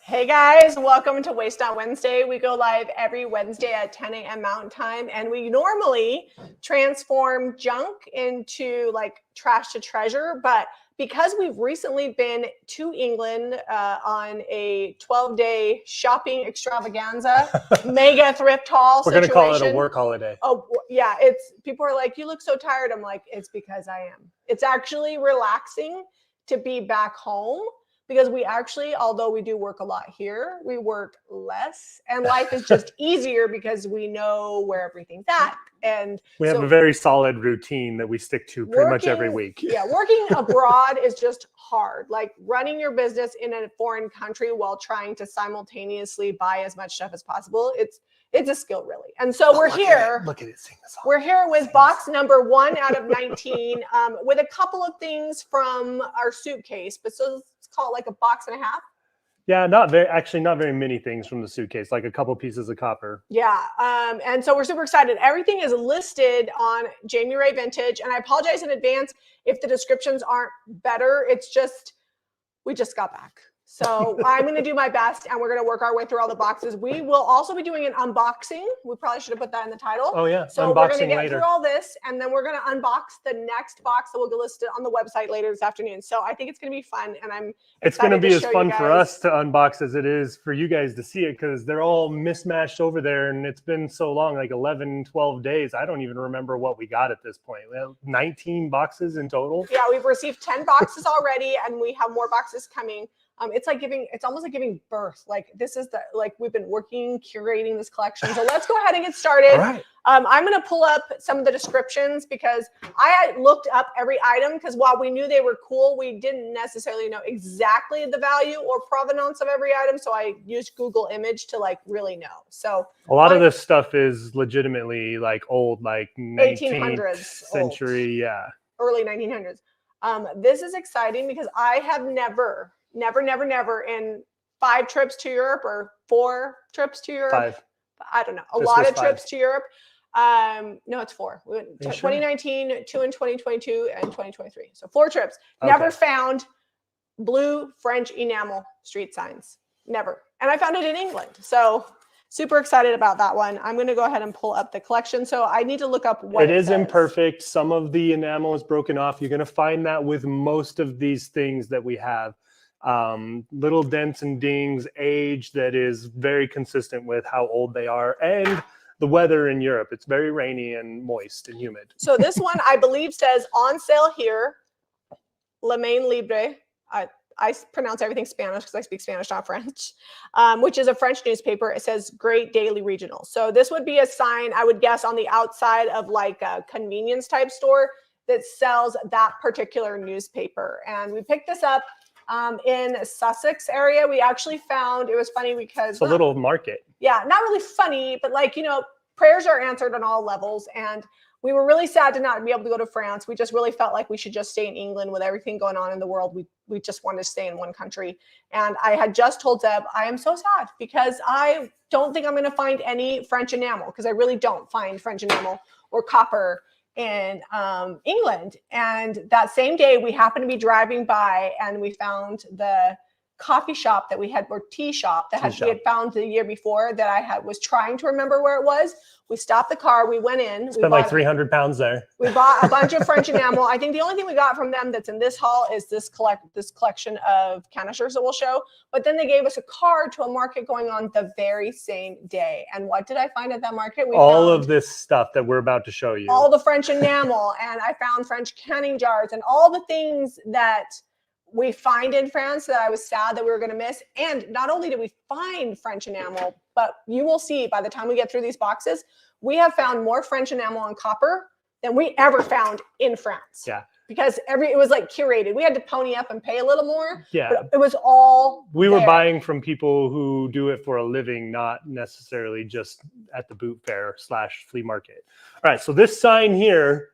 Hey guys, welcome to Waste Not Wednesday. We go live every Wednesday at 10 a.m. Mountain Time, and we normally transform junk into like trash to treasure. But because we've recently been to England on a 12-day shopping extravaganza, mega thrift haul We're situation. going to call it a work holiday. Oh, yeah. People are like, you look so tired. I'm like, it's because I am. It's actually relaxing to be back home. Because we actually, although we do work a lot here, we work less, and life is just easier because we know where everything's at. And we have a very solid routine that we stick to pretty much every week. Yeah, working abroad is just hard. Like running your business in a foreign country while trying to simultaneously buy as much stuff as possible. It's a skill, really. And so we're here. Look at it. Sing the song. We're here with box number 1 out of 19 with a couple of things from our suitcase. But so let's call it like a box and a half. Yeah, not very many things from the suitcase, like a couple pieces of copper. Yeah. And so we're super excited. Everything is listed on Jamie Ray Vintage. And I apologize in advance if the descriptions aren't better. It's just, we just got back. So I'm going to do my best, and we're going to work our way through all the boxes. We will also be doing an unboxing. We probably should have put that in the title. Oh, yeah. So we're going to get through all this, and then we're going to unbox the next box that will get listed on the website later this afternoon. So I think it's going to be fun, and I'm It's going to be as fun for us to unbox as it is for you guys to see it, because they're all mismatched over there, and it's been so long, like 11, 12 days. I don't even remember what we got at this point. We have 19 boxes in total. Yeah, we've received 10 boxes already, and we have more boxes coming. It's almost like giving birth. Like this is we've been curating this collection. So let's go ahead and get started. All right. I'm going to pull up some of the descriptions because I looked up every item, because while we knew they were cool, we didn't necessarily know exactly the value or provenance of every item. So I used Google Image to really know. So a lot of this stuff is legitimately old, like 1800s century. Old. Yeah. Early 1900s. This is exciting because I have never in 5 trips to Europe or 4 trips to Europe. 5. I don't know. A lot of trips to Europe. No, it's 4. We went 2019, 2 in 2022, and 2023. So 4 trips. Okay. Never found blue French enamel street signs. Never. And I found it in England. So super excited about that one. I'm going to go ahead and pull up the collection. So I need to look up what it is imperfect. Some of the enamel is broken off. You're going to find that with most of these things that we have. Little dents and dings, age that is very consistent with how old they are, and the weather in Europe. It's very rainy and moist and humid. So this one, I believe, says on sale here, La Main Libre. I pronounce everything Spanish because I speak Spanish, not French, which is a French newspaper. It says Great Daily Regional. So this would be a sign, I would guess, on the outside of like a convenience type store that sells that particular newspaper. And we picked this up in Sussex area. We actually found, it was funny because it's a little market. Yeah, not really funny, but prayers are answered on all levels. And we were really sad to not be able to go to France. We just really felt like we should just stay in England with everything going on in the world. We just wanted to stay in one country. And I had just told Zeb, I am so sad because I don't think I'm going to find any French enamel, because I really don't find French enamel or copper in England. And that same day we happened to be driving by, and we found the coffee shop that we had, or tea shop that we had found the year before, that I was trying to remember where it was. We stopped the car, we went in. Spent like 300 pounds there. We bought a bunch of French enamel. I think the only thing we got from them that's in this haul is this collection of canisters that we'll show. But then they gave us a card to a market going on the very same day. And what did I find at that market? All of this stuff that we're about to show you. All the French enamel, and I found French canning jars and all the things that we find in France that I was sad that we were going to miss. And not only did we find French enamel, but you will see by the time we get through these boxes, we have found more French enamel and copper than we ever found in France. Yeah. Because it was like curated. We had to pony up and pay a little more. Yeah. But it was all we were buying from people who do it for a living, not necessarily just at the boot fair / flea market. All right. So this sign here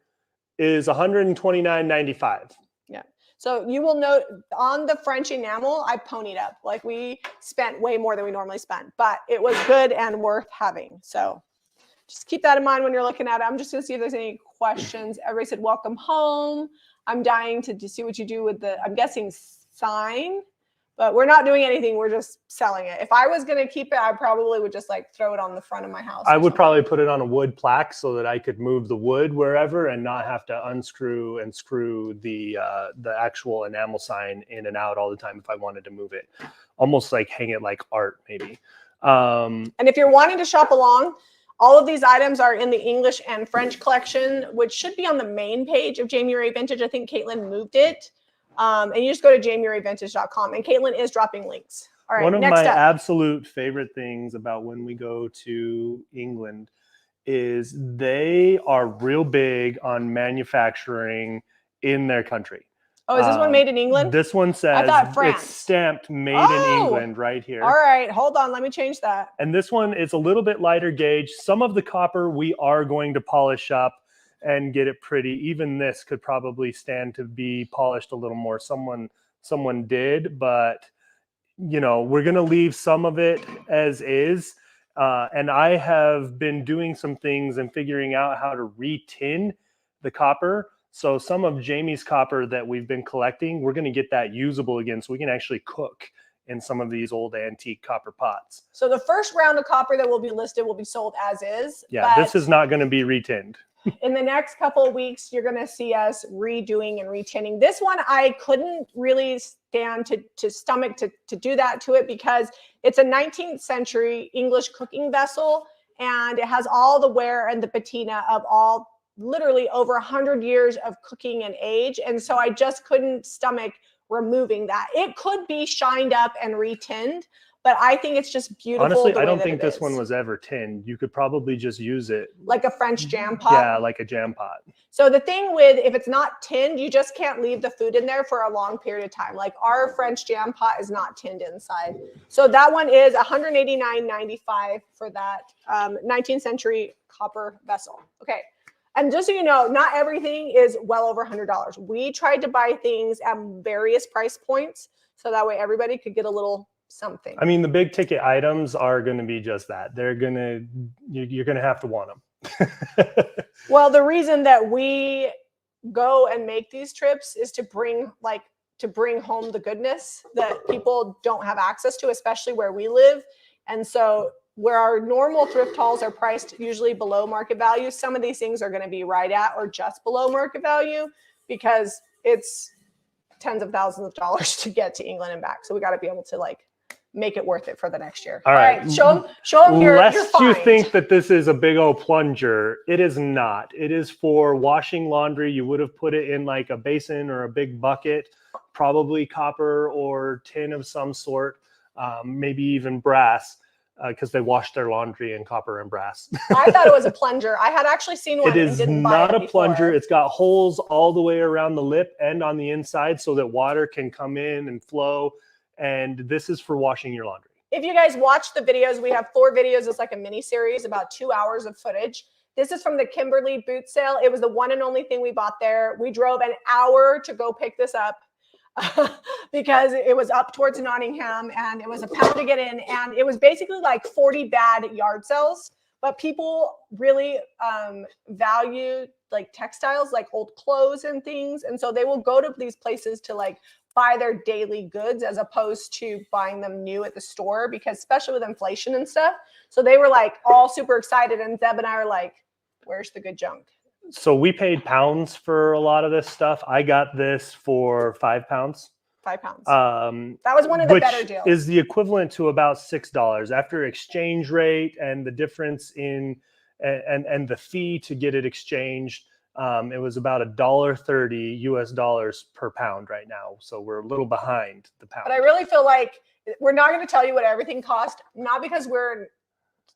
is $129.95. Yeah. So you will note on the French enamel, I ponied up. Like we spent way more than we normally spent, but it was good and worth having. So just keep that in mind when you're looking at it. I'm just going to see if there's any questions. Everybody said, welcome home. I'm dying to see what you do with the, I'm guessing sign, But we're not doing anything. We're just selling it. If I was going to keep it, I probably would just like throw it on the front of my house. I would probably put it on a wood plaque so that I could move the wood wherever and not have to unscrew and screw the actual enamel sign in and out all the time if I wanted to move it. Almost like hang it like art, maybe. And if you're wanting to shop along, all of these items are in the English and French collection, which should be on the main page of Jamie Ray Vintage. I think Caitlin moved it. And you just go to jamierayvintage.com, and Caitlin is dropping links. All right, one of next my up. absolute favorite things about when we go to England is they are real big on manufacturing in their country. Oh, is this one made in England? This one says I thought France. It's stamped made in England right here. All right, hold on. Let me change that. And this one is a little bit lighter gauge. Some of the copper we are going to polish up and get it pretty. Even this could probably stand to be polished a little more. Someone did, but you know, we're going to leave some of it as is. And I have been doing some things and figuring out how to re-tin the copper. So some of Jamie's copper that we've been collecting, we're going to get that usable again so we can actually cook in some of these old antique copper pots. So the first round of copper that will be listed will be sold as is. Yeah, this is not going to be re-tinned. In the next couple of weeks, you're going to see us redoing and retinning. This one, I couldn't really stand to stomach to do that to it because it's a 19th century English cooking vessel, and it has all the wear and the patina of all literally over 100 years of cooking and age. And so I just couldn't stomach removing that. It could be shined up and retinned, but I think it's just beautiful. Honestly, I don't think this one was ever tinned. You could probably just use it like a French jam pot. Yeah, like a jam pot. So the thing with, if it's not tinned, you just can't leave the food in there for a long period of time. Like our French jam pot is not tinned inside. So that one is $189.95 for that 19th century copper vessel. Okay. And just so you know, not everything is well over $100. We tried to buy things at various price points so that way everybody could get a little something. I mean, the big ticket items are going to be just that. They're going to, you're going to have to want them. Well, the reason that we go and make these trips is to bring home the goodness that people don't have access to, especially where we live. And so where our normal thrift hauls are priced usually below market value, some of these things are going to be right at or just below market value because it's tens of thousands of dollars to get to England and back. So we got to be able to like make it worth it for the next year. All right. Show them your Lest find. you think that this is a big old plunger, it is not. It is for washing laundry. You would have put it in like a basin or a big bucket, probably copper or tin of some sort, maybe even brass, because they wash their laundry in copper and brass. I thought it was a plunger. I had actually seen one. It is not a plunger. It's got holes all the way around the lip and on the inside so that water can come in and flow. And this is for washing your laundry. If you guys watch the videos, we have 4 videos. It's like a mini series, about 2 hours of footage. This is from the Kimberly boot sale. It was the one and only thing we bought there. We drove an hour to go pick this up because it was up towards Nottingham and it was £1 to get in. And it was basically like 40 bad yard sales, but people really value like textiles, like old clothes and things. And so they will go to these places to like buy their daily goods as opposed to buying them new at the store, because especially with inflation and stuff. So they were like all super excited. And Zeb and I are like, where's the good junk? So we paid pounds for a lot of this stuff. I got this for £5. £5. That was one of the better deals. Is the equivalent to about $6 after exchange rate and the difference in and the fee to get it exchanged. It was about $1.30 US per pound right now. So we're a little behind the pound. But I really feel like we're not going to tell you what everything cost, not because we're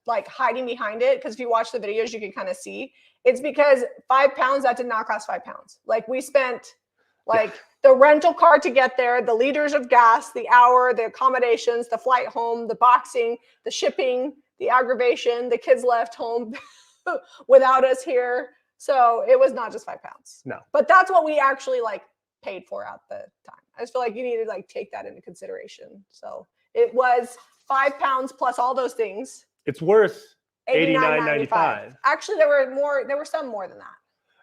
like hiding behind it. Because if you watch the videos, you can kind of see. It's because £5, that did not cost £5. Like we spent like the rental car to get there, the liters of gas, the hour, the accommodations, the flight home, the boxing, the shipping, the aggravation, the kids left home without us here. So it was not just £5. No. But that's what we actually like paid for at the time. I just feel like you need to like take that into consideration. So it was £5 plus all those things. It's worth $89.95. Actually, there were some more than that.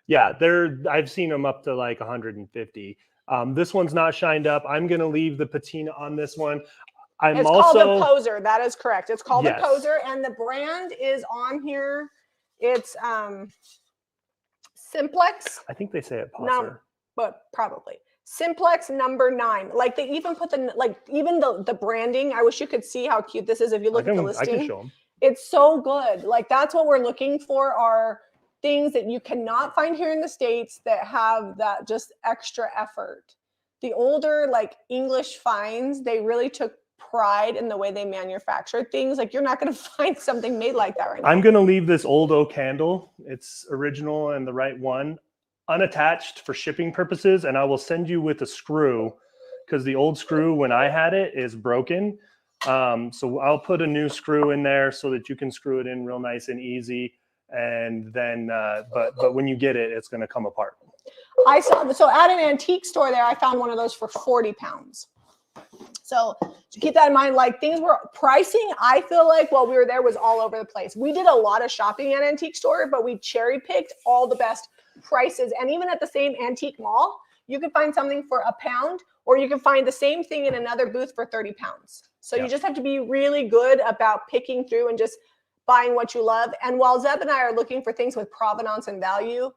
Yeah, I've seen them up to like 150. This one's not shined up. I'm going to leave the patina on this one. It's called a poser. That is correct. It's called a poser, and the brand is on here. It's Simplex. I think they say it poser. But probably Simplex #9. Like they even put even the branding. I wish you could see how cute this is if you look at the listing. I can show them. It's so good. Like that's what we're looking for, are things that you cannot find here in the States that have that just extra effort. The older like English finds, they really took pride in the way they manufacture things. Like you're not going to find something made like that right now. I'm going to leave this old oak candle. It's original and the right one, unattached for shipping purposes. And I will send you with a screw, because the old screw when I had it is broken. So I'll put a new screw in there so that you can screw it in real nice and easy. And then, but when you get it, it's going to come apart. So at an antique store there, I found one of those for 40 pounds. So keep that in mind. Like things were pricing, I feel like while we were there was all over the place. We did a lot of shopping at antique store, but we cherry picked all the best prices. And even at the same antique mall, you could find something for £1, or you can find the same thing in another booth for 30 pounds. So you just have to be really good about picking through and just buying what you love. And while Zeb and I are looking for things with provenance and value,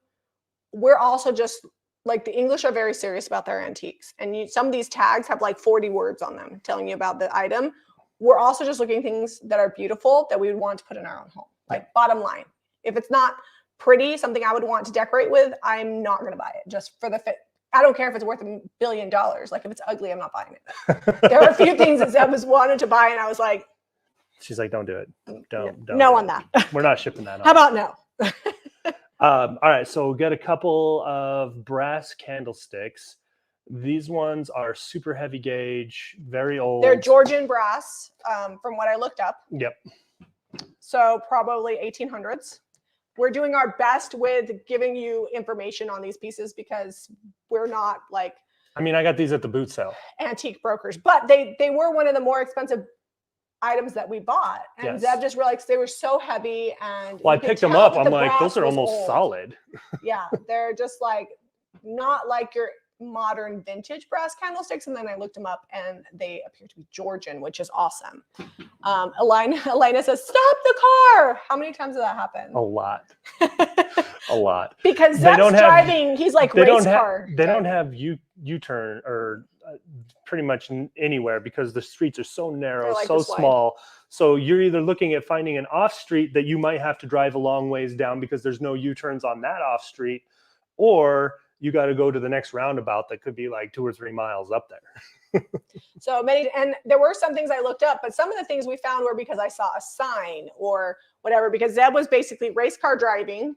we're also just like, the English are very serious about their antiques. And some of these tags have like 40 words on them telling you about the item. We're also just looking at things that are beautiful that we would want to put in our own home. Like bottom line, if it's not pretty, something I would want to decorate with, I'm not going to buy it just for the fit. I don't care if it's worth $1 billion. Like if it's ugly, I'm not buying it. There are a few things that Zeb was wanted to buy, and I was like, she's like, don't do it. Don't. No on that. We're not shipping that. How about no? All right, so we'll get a couple of brass candlesticks. These ones are super heavy gauge, very old. They're Georgian brass, from what I looked up. Yep. So probably 1800s. We're doing our best with giving you information on these pieces because we're not like, I mean, I got these at the boot sale. Antique brokers, but they were one of the more expensive items that we bought, and Zeb just realized they were so heavy. And well, I picked them up. I'm like, those are almost solid. Yeah, they're just like not like your modern vintage brass candlesticks. And then I looked them up, and they appear to be Georgian, which is awesome. Elena says, "Stop the car!" How many times did that happen? A lot. A lot. Because Zeb's driving. He's like race car. They don't have U-turn or pretty much anywhere because the streets are so narrow, like so small. So you're either looking at finding an off street that you might have to drive a long ways down because there's no U-turns on that off street, or you got to go to the next roundabout that could be like 2 or 3 miles up there. So many, and there were some things I looked up, but some of the things we found were because I saw a sign or whatever, because Zeb was basically race car driving.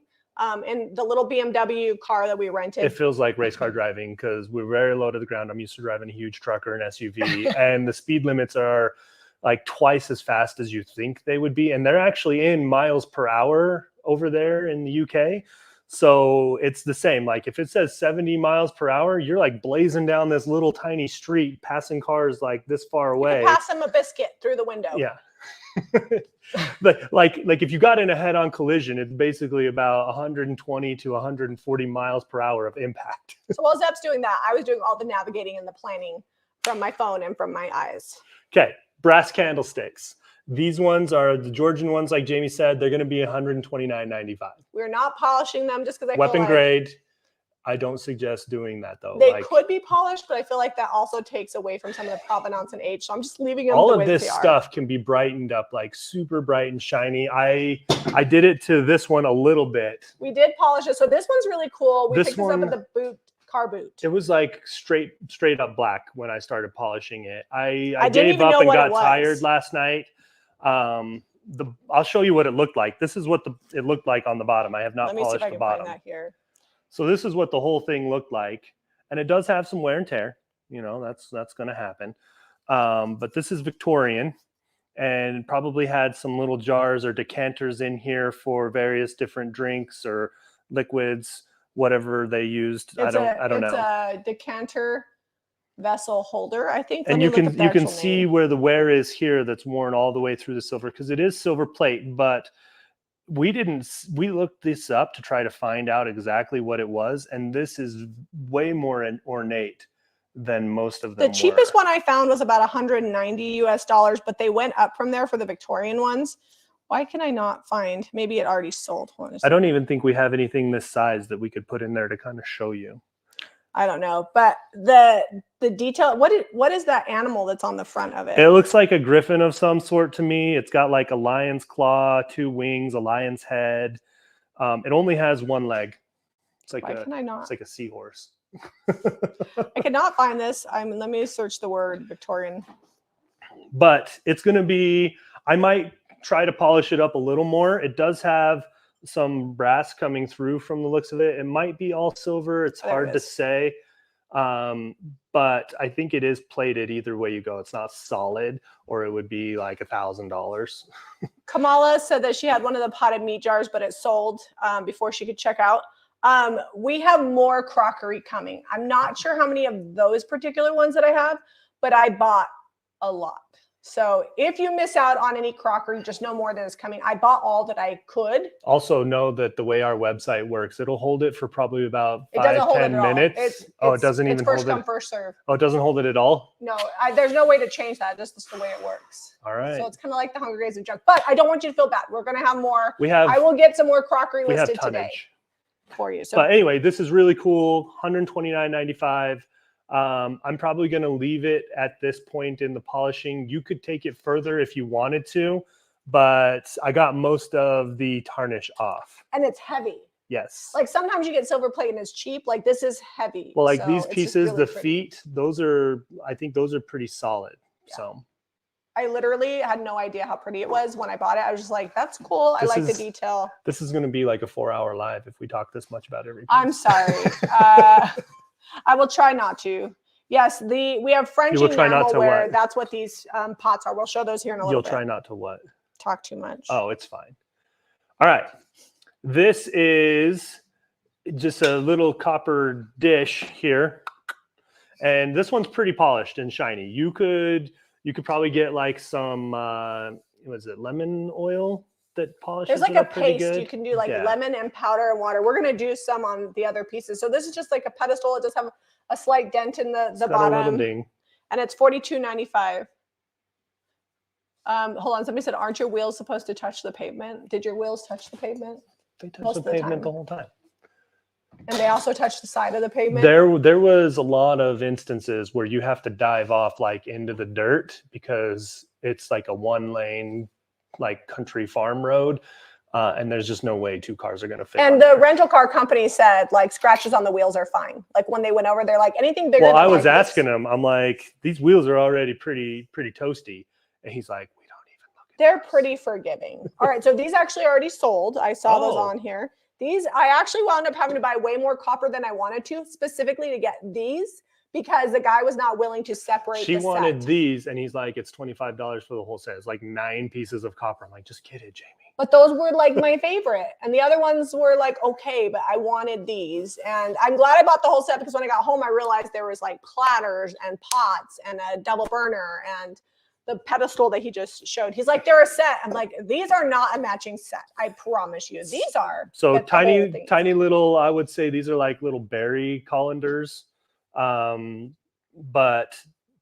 In the little BMW car that we rented. It feels like race car driving because we're very low to the ground. I'm used to driving a huge truck or an SUV, and the speed limits are like twice as fast as you think they would be. And they're actually in miles per hour over there in the UK. So it's the same. Like if it says 70 miles per hour, you're like blazing down this little tiny street, passing cars like this far away. You can pass them a biscuit through the window. Yeah. like if you got in a head-on collision, it's basically about 120 to 140 miles per hour of impact. So while Zeb's doing that, I was doing all the navigating and the planning from my phone and from my eyes. Okay, brass candlesticks. These ones are the Georgian ones, like Jamie said. They're going to be $129.95. We're not polishing them just because I weapon feel like grade. I don't suggest doing that though. They could be polished, but I feel like that also takes away from some of the provenance and age. So I'm just leaving them all the way of this stuff can be brightened up, like super bright and shiny. I did it to this one a little bit. We did polish it. So this one's really cool. We picked this up at the car boot. It was like straight up black when I started polishing it. I gave up and got tired last night. I'll show you what it looked like. This is what it looked like on the bottom. I have not polished the bottom. Let me see if I can find that here. So this is what the whole thing looked like. And it does have some wear and tear. You know, that's going to happen. But this is Victorian, and probably had some little jars or decanters in here for various different drinks or liquids, whatever they used. I don't know. It's a decanter vessel holder, I think. And you can see where the wear is here that's worn all the way through the silver, because it is silver plate, but we looked this up to try to find out exactly what it was, and this is way more ornate than most of them The cheapest were. one I found was about $190 US, but they went up from there for the Victorian ones. Why can I not find? Maybe it already sold. Hold on a I don't second. even think we have anything this size that we could put in there to kind of show you. I don't know, but the detail. What is that animal that's on the front of it? It looks like a griffin of some sort to me. It's got like a lion's claw, 2 wings, a lion's head. It only has 1 leg. It's like it's like a seahorse. I cannot find this. Let me search the word Victorian. But it's going to be, I might try to polish it up a little more. It does have some brass coming through from the looks of it. It might be all silver. It's hard to say. But I think it is plated either way you go. It's not solid, or it would be like $1,000. Kamala said that she had one of the potted meat jars, but it sold before she could check out. We have more crockery coming. I'm not sure how many of those particular ones that I have, but I bought a lot. So if you miss out on any crockery, just know more that is coming. I bought all that I could. Also know that the way our website works, it'll hold it for probably about 5-10 minutes. It doesn't even hold it. First come, first serve. Oh, it doesn't hold it at all? No, there's no way to change that. This is the way it works. All right. So it's kind of like the Hungry Days of Junk. But I don't want you to feel bad. We're going to have more. I will get some more crockery listed tonnage today for you. So, but anyway, this is really cool. $129.95. I'm probably going to leave it at this point in the polishing. You could take it further if you wanted to, but I got most of the tarnish off. And it's heavy. Yes. Like sometimes you get silver plate and it's cheap. Like this is heavy. Well, like these pieces, really the feet, I think those are pretty solid. Yeah. So I literally had no idea how pretty it was when I bought it. I was just like, that's cool. I like the detail. This is going to be like a 4-hour live if we talk this much about every piece. I'm sorry. I will try not to. Yes, we have French enamel ware. That's what these pots are. We'll show those here in a little bit. You'll try not to what? Talk too much. Oh, it's fine. All right. This is just a little copper dish here. And this one's pretty polished and shiny. You could probably get like some, was it lemon oil that polishes? There's like a paste. You can do like lemon and powder and water. We're going to do some on the other pieces. So this is just like a pedestal. It does have a slight dent in the bottom. A little ding. And it's $42.95. Hold on. Somebody said, aren't your wheels supposed to touch the pavement? Did your wheels touch the pavement? They touch the pavement the whole time. And they also touch the side of the pavement? There was a lot of instances where you have to dive off like into the dirt because it's like a 1-lane like country farm road. And there's just no way 2 cars are going to fit. And the rental car company said like scratches on the wheels are fine. Like when they went over, they're like anything bigger. Well, I was asking him, I'm like, these wheels are already pretty toasty. And he's like, we don't even look at They're pretty forgiving. All right. So these actually already sold. I saw those on here. These, I actually wound up having to buy way more copper than I wanted to, specifically to get these, because the guy was not willing to separate. She wanted these, and he's like, it's $25 for the whole set. It's like 9 pieces of copper. I'm like, just get it, Jamie. But those were like my favorite. And the other ones were like, okay, but I wanted these. And I'm glad I bought the whole set because when I got home, I realized there was like platters and pots and a double burner and the pedestal that he just showed. He's like, they're a set. I'm like, these are not a matching set. I promise you. These are. So tiny little, I would say these are like little berry colanders. But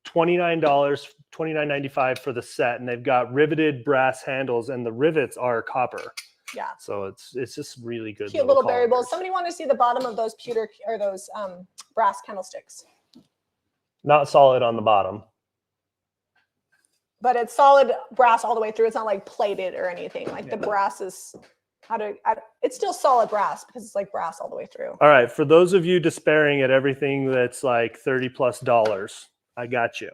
$29, $29.95 for the set. And they've got riveted brass handles and the rivets are copper. Yeah. So it's just really good. Cute little berry bowls. Somebody want to see the bottom of those pewter or those brass candlesticks. Not solid on the bottom. But it's solid brass all the way through. It's not like plated or anything. Like the brass is it's still solid brass because it's like brass all the way through. All right. For those of you despairing at everything that's like $30+, I got you.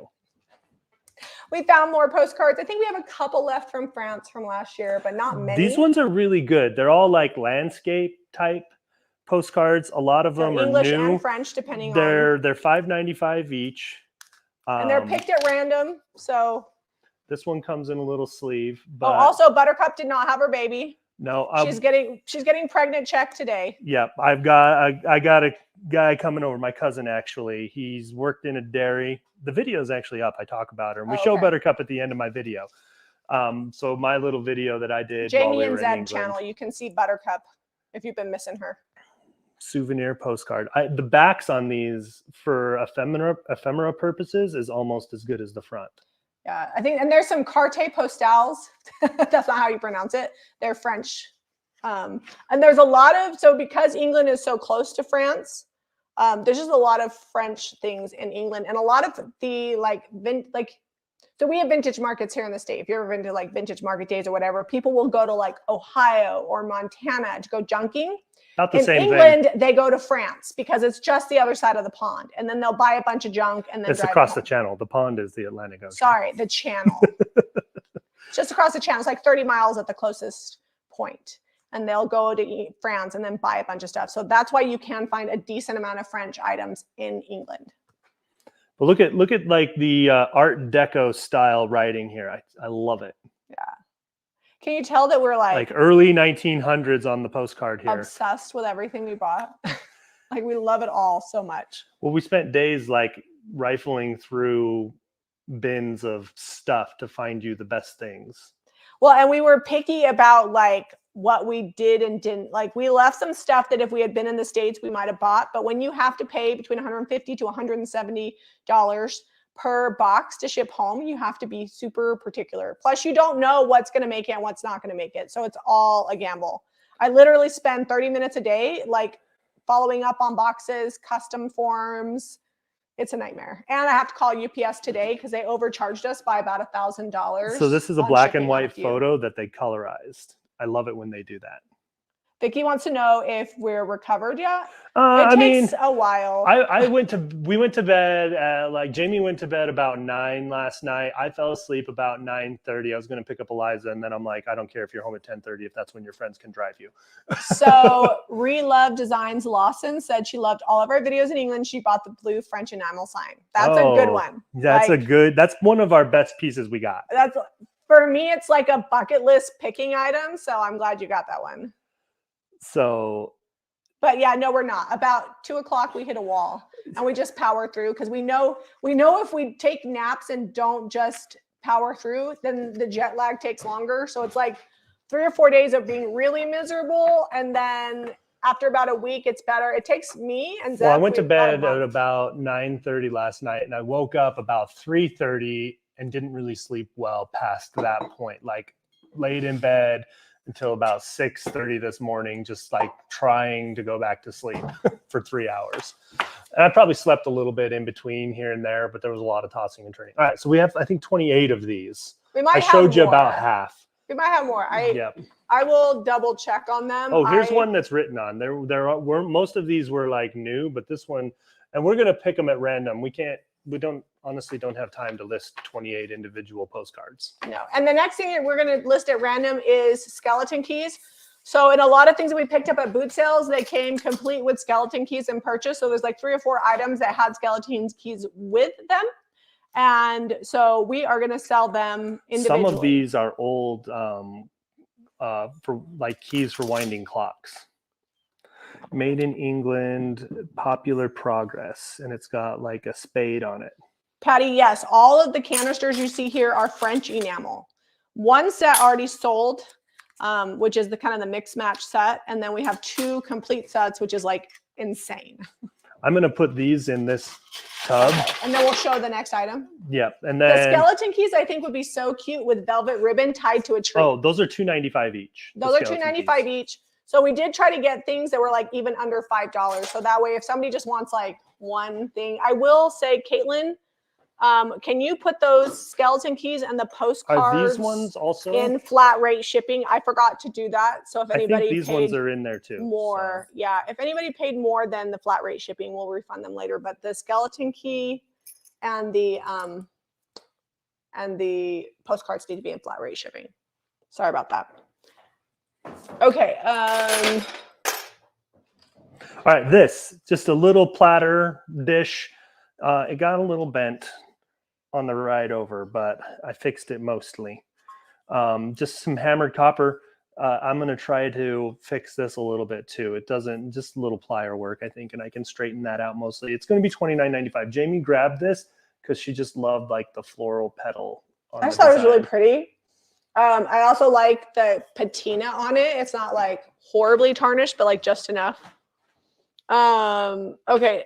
We found more postcards. I think we have a couple left from France from last year, but not many. These ones are really good. They're all like landscape type postcards. A lot of them are English and French, depending on. They're $5.95 each. And they're picked at random. So this one comes in a little sleeve. But also Buttercup did not have her baby. No, she's getting pregnant check today. Yep, I got a guy coming over, my cousin actually. He's worked in a dairy. The video is actually up. I talk about her, and we show Buttercup at the end of my video. So my little video that I did. Jamie and Zed channel, you can see Buttercup if you've been missing her. souvenir postcard. The backs on these for ephemera purposes is almost as good as the front. Yeah, I think, and there's some carte postales. That's not how you pronounce it. They're French. And there's a lot of, so because England is so close to France, there's just a lot of French things in England, and a lot of the so we have vintage markets here in the state. If you've ever been to like vintage market days or whatever, people will go to like Ohio or Montana to go junking. Not the in same England, thing. they go to France because it's just the other side of the pond, and then they'll buy a bunch of junk and then It's drive across home. the channel. The pond is the Atlantic Ocean. Sorry, the channel. Just across the channel. It's like 30 miles at the closest point. And they'll go to France and then buy a bunch of stuff. So that's why you can find a decent amount of French items in England. But look at like the Art Deco style writing here. I love it. Yeah. Can you tell that we're like early 1900s on the postcard here? Obsessed with everything we bought. Like we love it all so much. Well, we spent days like rifling through bins of stuff to find you the best things. Well, and we were picky about like what we did and didn't. Like we left some stuff that if we had been in the States, we might have bought. But when you have to pay between $150 to $170 per box to ship home, you have to be super particular. Plus, you don't know what's going to make it and what's not going to make it. So it's all a gamble. I literally spend 30 minutes a day, like following up on boxes, custom forms. It's a nightmare. And I have to call UPS today because they overcharged us by about $1,000. So this is a black and white photo that they colorized. I love it when they do that. Vicki wants to know if we're recovered yet. I mean, takes a while. We went to bed at Jamie went to bed about 9 last night. I fell asleep about 9:30. I was going to pick up Eliza, and then I'm like, I don't care if you're home at 10:30 if that's when your friends can drive you. So Relove Designs Lawson said she loved all of our videos in England. She bought the blue French enamel sign. That's a good one. That's one of our best pieces we got. That's, for me, it's like a bucket list picking item. So I'm glad you got that one. So, but yeah, no, we're not. About 2 o'clock, we hit a wall and we just power through because we know if we take naps and don't just power through, then the jet lag takes longer. So it's like 3 or 4 days of being really miserable. And then after about a week, it's better. It takes me and Zeb, I went to bed at about 9:30 last night, and I woke up about 3:30 and didn't really sleep well past that point. Like laid in bed until about 6:30 this morning, just like trying to go back to sleep for 3 hours. And I probably slept a little bit in between here and there, but there was a lot of tossing and turning. All right, so we have, I think, 28 of these. I showed you about half. We might have more. I will double check on them. Oh, here's one that's written on. There were most of these were like new, but this one, and we're gonna pick them at random. We honestly don't have time to list 28 individual postcards. No. And the next thing that we're going to list at random is skeleton keys. So in a lot of things that we picked up at boot sales, they came complete with skeleton keys and purchase. So there's like 3 or 4 items that had skeleton keys with them. And so we are going to sell them individually. Some of these are old for like keys for winding clocks. Made in England, popular progress, and it's got like a spade on it. Patty, yes, all of the canisters you see here are French enamel. One set already sold, which is the kind of the mix match set, and then we have 2 complete sets, which is like insane. I'm gonna put these in this tub, and then we'll show the next item. Yep, and then the skeleton keys I think would be so cute with velvet ribbon tied to a tree. Oh, those are $2.95 each. Those are $2.95 each. So we did try to get things that were like even under $5. So that way, if somebody just wants like one thing, I will say, Caitlin, can you put those skeleton keys and the postcards are these ones also in flat rate shipping? I forgot to do that. So if anybody I think these ones are in there too. More, so. Yeah. If anybody paid more than the flat rate shipping, we'll refund them later. But the skeleton key and the postcards need to be in flat rate shipping. Sorry about that. Okay. All right, this just a little platter dish. It got a little bent on the ride over, but I fixed it mostly. Just some hammered copper. I'm going to try to fix this a little bit too. It doesn't, just a little plier work, I think, and I can straighten that out mostly. It's going to be $29.95. Jamie grabbed this because she just loved like the floral petal. I just thought it was really pretty. I also like the patina on it. It's not like horribly tarnished, but like just enough. Okay.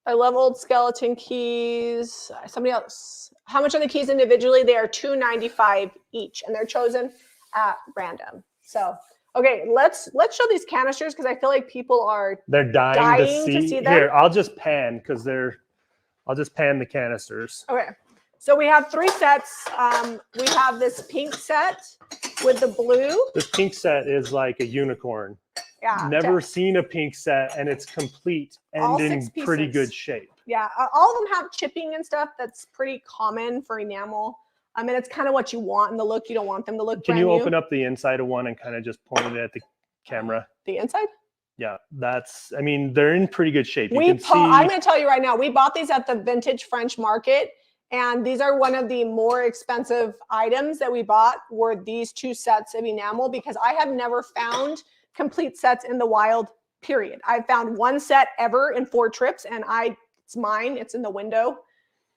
I love old skeleton keys. Somebody else. How much are the keys individually? They are $2.95 each, and they're chosen at random. So, okay, let's show these canisters because I feel like people are they're dying to see them. Here, I'll just pan I'll just pan the canisters. Okay. So we have 3 sets. We have this pink set with the blue. This pink set is like a unicorn. Yeah. Never seen a pink set, and it's complete and in pretty good shape. Yeah, all of them have chipping and stuff. That's pretty common for enamel. I mean, it's kind of what you want in the look. You don't want them to look. Can you open up the inside of one and kind of just point it at the camera? The inside? Yeah, that's. I mean, they're in pretty good shape. I'm going to tell you right now. We bought these at the Vintage French Market. And these are one of the more expensive items that we bought were these 2 sets of enamel because I have never found complete sets in the wild, period. I found 1 set ever in 4 trips and it's mine. It's in the window.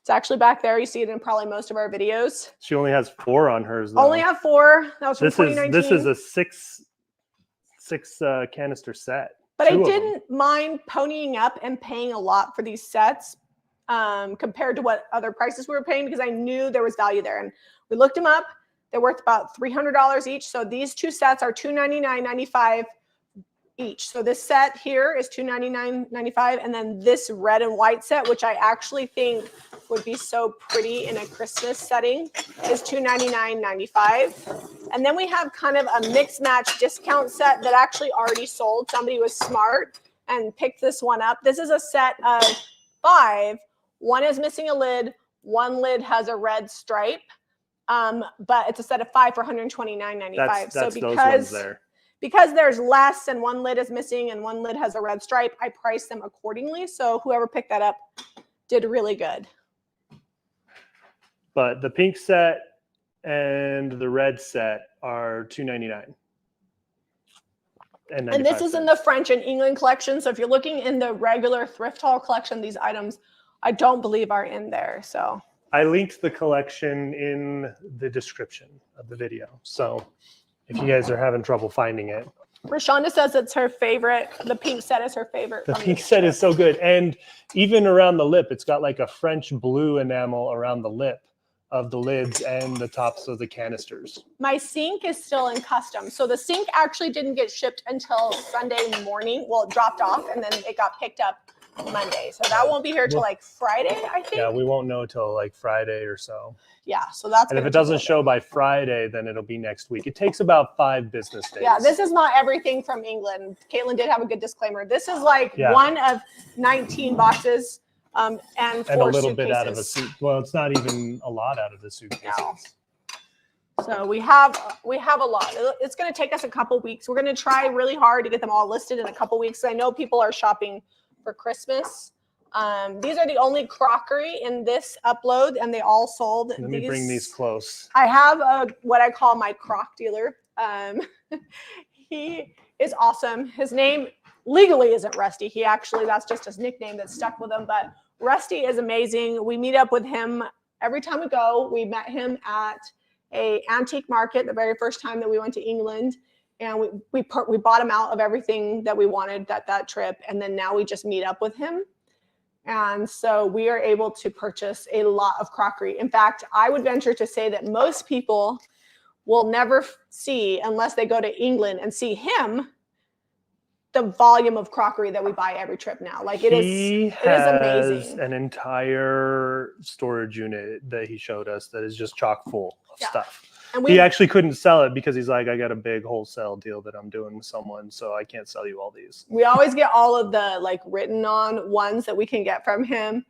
It's actually back there. You see it in probably most of our videos. She only has 4 on hers though. Only have 4. That was from 2019. This is a six canister set. But I didn't mind ponying up and paying a lot for these sets. Compared to what other prices we were paying because I knew there was value there. And we looked them up. They're worth about $300 each. So these 2 sets are $299.95 each. So this set here is $299.95. And then this red and white set, which I actually think would be so pretty in a Christmas setting, is $299.95. And then we have kind of a mix match discount set that actually already sold. Somebody was smart and picked this one up. This is a set of 5. 1 is missing a lid. 1 lid has a red stripe. But it's a set of 5 for $129.95. So because there's less and 1 lid is missing and 1 lid has a red stripe, I priced them accordingly. So whoever picked that up did really good. But the pink set and the red set are $299. And this is in the French and England collection. So if you're looking in the regular thrift haul collection, these items I don't believe are in there. So I linked the collection in the description of the video. So if you guys are having trouble finding it. Rashonda says it's her favorite. The pink set is her favorite. The pink set is so good. And even around the lip, it's got like a French blue enamel around the lip of the lids and the tops of the canisters. My sink is still in custom. So the sink actually didn't get shipped until Sunday morning. Well, it dropped off and then it got picked up Monday. So that won't be here till like Friday, I think. Yeah, we won't know till like Friday or so. Yeah, so that's. And if it doesn't show by Friday, then it'll be next week. It takes about 5 business days. Yeah, this is not everything from England. Caitlin did have a good disclaimer. This is like one of 19 boxes. And 4 a little suitcases. bit out of a suit. Well, it's not even a lot out of the suitcases. No. So we have a lot. It's going to take us a couple weeks. We're going to try really hard to get them all listed in a couple weeks. I know people are shopping for Christmas. These are the only crockery in this upload, and they all sold. Let me bring these close. I have what I call my croc dealer. He is awesome. His name legally isn't Rusty. He actually, that's just his nickname that stuck with him. But Rusty is amazing. We meet up with him every time we go. We met him at a antique market the very first time that we went to England. And we bought him out of everything that we wanted that trip. And then now we just meet up with him. And so we are able to purchase a lot of crockery. In fact, I would venture to say that most people will never see, unless they go to England and see him, the volume of crockery that we buy every trip now. Like it is amazing. An entire storage unit that he showed us that is just chock full of stuff. And he actually couldn't sell it because he's like, I got a big wholesale deal that I'm doing with someone, so I can't sell you all these. We always get all of the like written on ones that we can get from him.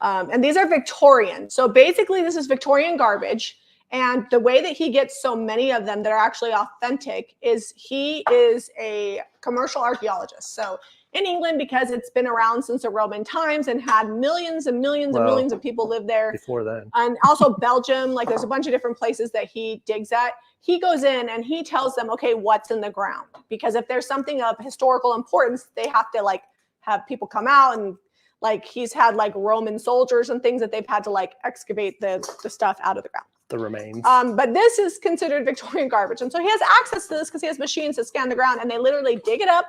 And these are Victorian. So basically this is Victorian garbage. And the way that he gets so many of them that are actually authentic is he is a commercial archaeologist. So in England, because it's been around since the Roman times and had millions and millions and millions of people live there. Before then. And also Belgium, like there's a bunch of different places that he digs at. He goes in and he tells them, okay, what's in the ground? Because if there's something of historical importance, they have to like have people come out and like he's had like Roman soldiers and things that they've had to like excavate the stuff out of the ground. The remains. But this is considered Victorian garbage. And so he has access to this because he has machines that scan the ground and they literally dig it up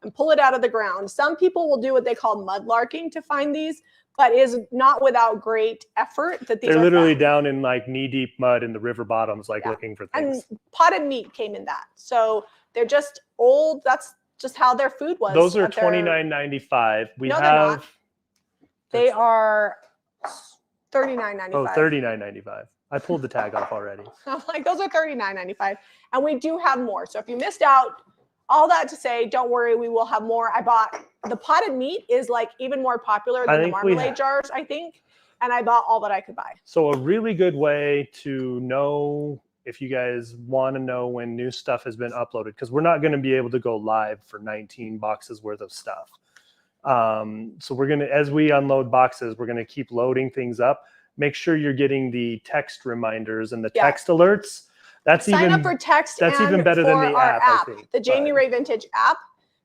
and pull it out of the ground. Some people will do what they call mudlarking to find these, but is not without great effort that these They're are literally found. down in like knee-deep mud in the river bottoms, like looking for things. And potted meat came in that. So they're just old. That's just how their food was. Those are $29.95. We No, have. they're not. They are $39.95. Oh, $39.95. I pulled the tag off already. I'm like, those are $39.95. And we do have more. So if you missed out, all that to say, don't worry, we will have more. I bought the potted meat is like even more popular than the marmalade jars, I think. And I bought all that I could buy. So a really good way to know if you guys want to know when new stuff has been uploaded, because we're not going to be able to go live for 19 boxes worth of stuff. So we're going to, as we unload boxes, we're going to keep loading things up. Make sure you're getting the text reminders and the text alerts. That's Sign up for text. That's even better than the app, I think. The Jamie Ray Vintage app,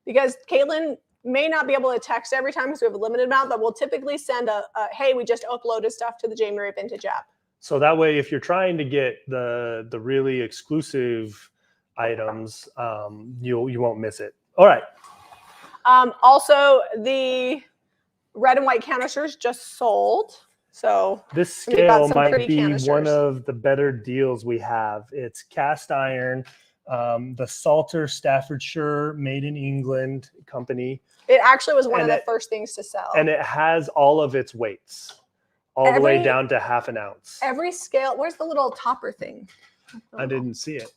because Caitlin may not be able to text every time because we have a limited amount, but we'll typically send a hey, we just uploaded stuff to the Jamie Ray Vintage app. So that way, if you're trying to get the really exclusive items, you won't miss it. All right. Also, the red and white canisters just sold. So this scale might be one of the better deals we have. It's cast iron, the Salter Staffordshire made in England company. It actually was one of the first things to sell. And it has all of its weights, all the way down to ½ an ounce. Every scale, where's the little topper thing? I didn't see it.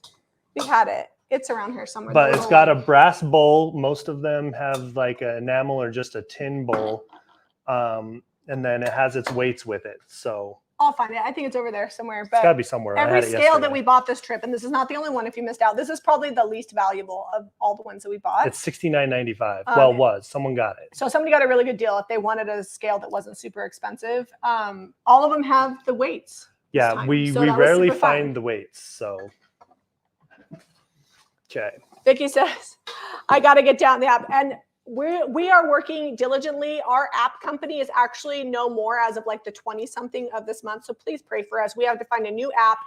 We had it. It's around here somewhere. But it's got a brass bowl. Most of them have like an enamel or just a tin bowl. And then it has its weights with it. So I'll find it. I think it's over there somewhere. But it's gotta be somewhere. Every scale that we bought this trip, and this is not the only one if you missed out. This is probably the least valuable of all the ones that we bought. It's $69.95. Well, it was. Someone got it. So somebody got a really good deal if they wanted a scale that wasn't super expensive. All of them have the weights. Yeah, we rarely find the weights. So okay. Vicky says, I got to get down the app. And we are working diligently. Our app company is actually no more as of like the 20-something of this month. So please pray for us. We have to find a new app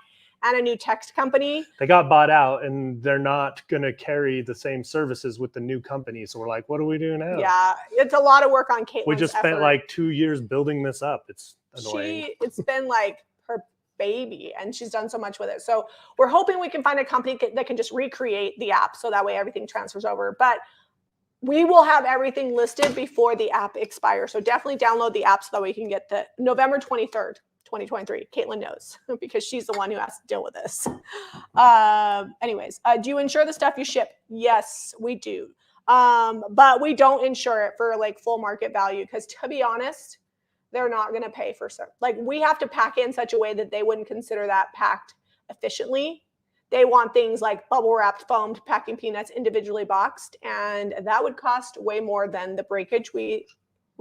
and a new text company. They got bought out and they're not going to carry the same services with the new company. So we're like, what do we do now? Yeah, it's a lot of work on Caitlin's We just spent like 2 years building this up. It's annoying. It's been like her baby and she's done so much with it. So we're hoping we can find a company that can just recreate the app so that way everything transfers over. But we will have everything listed before the app expires. So definitely download the app so that we can get the November 23rd, 2023. Caitlin knows because she's the one who has to deal with this. Anyways, do you insure the stuff you ship? Yes, we do. But we don't insure it for like full market value because to be honest, they're not going to pay for certain. Like we have to pack it in such a way that they wouldn't consider that packed efficiently. They want things like bubble wrapped, foamed, packing peanuts, individually boxed, and that would cost way more than the breakage we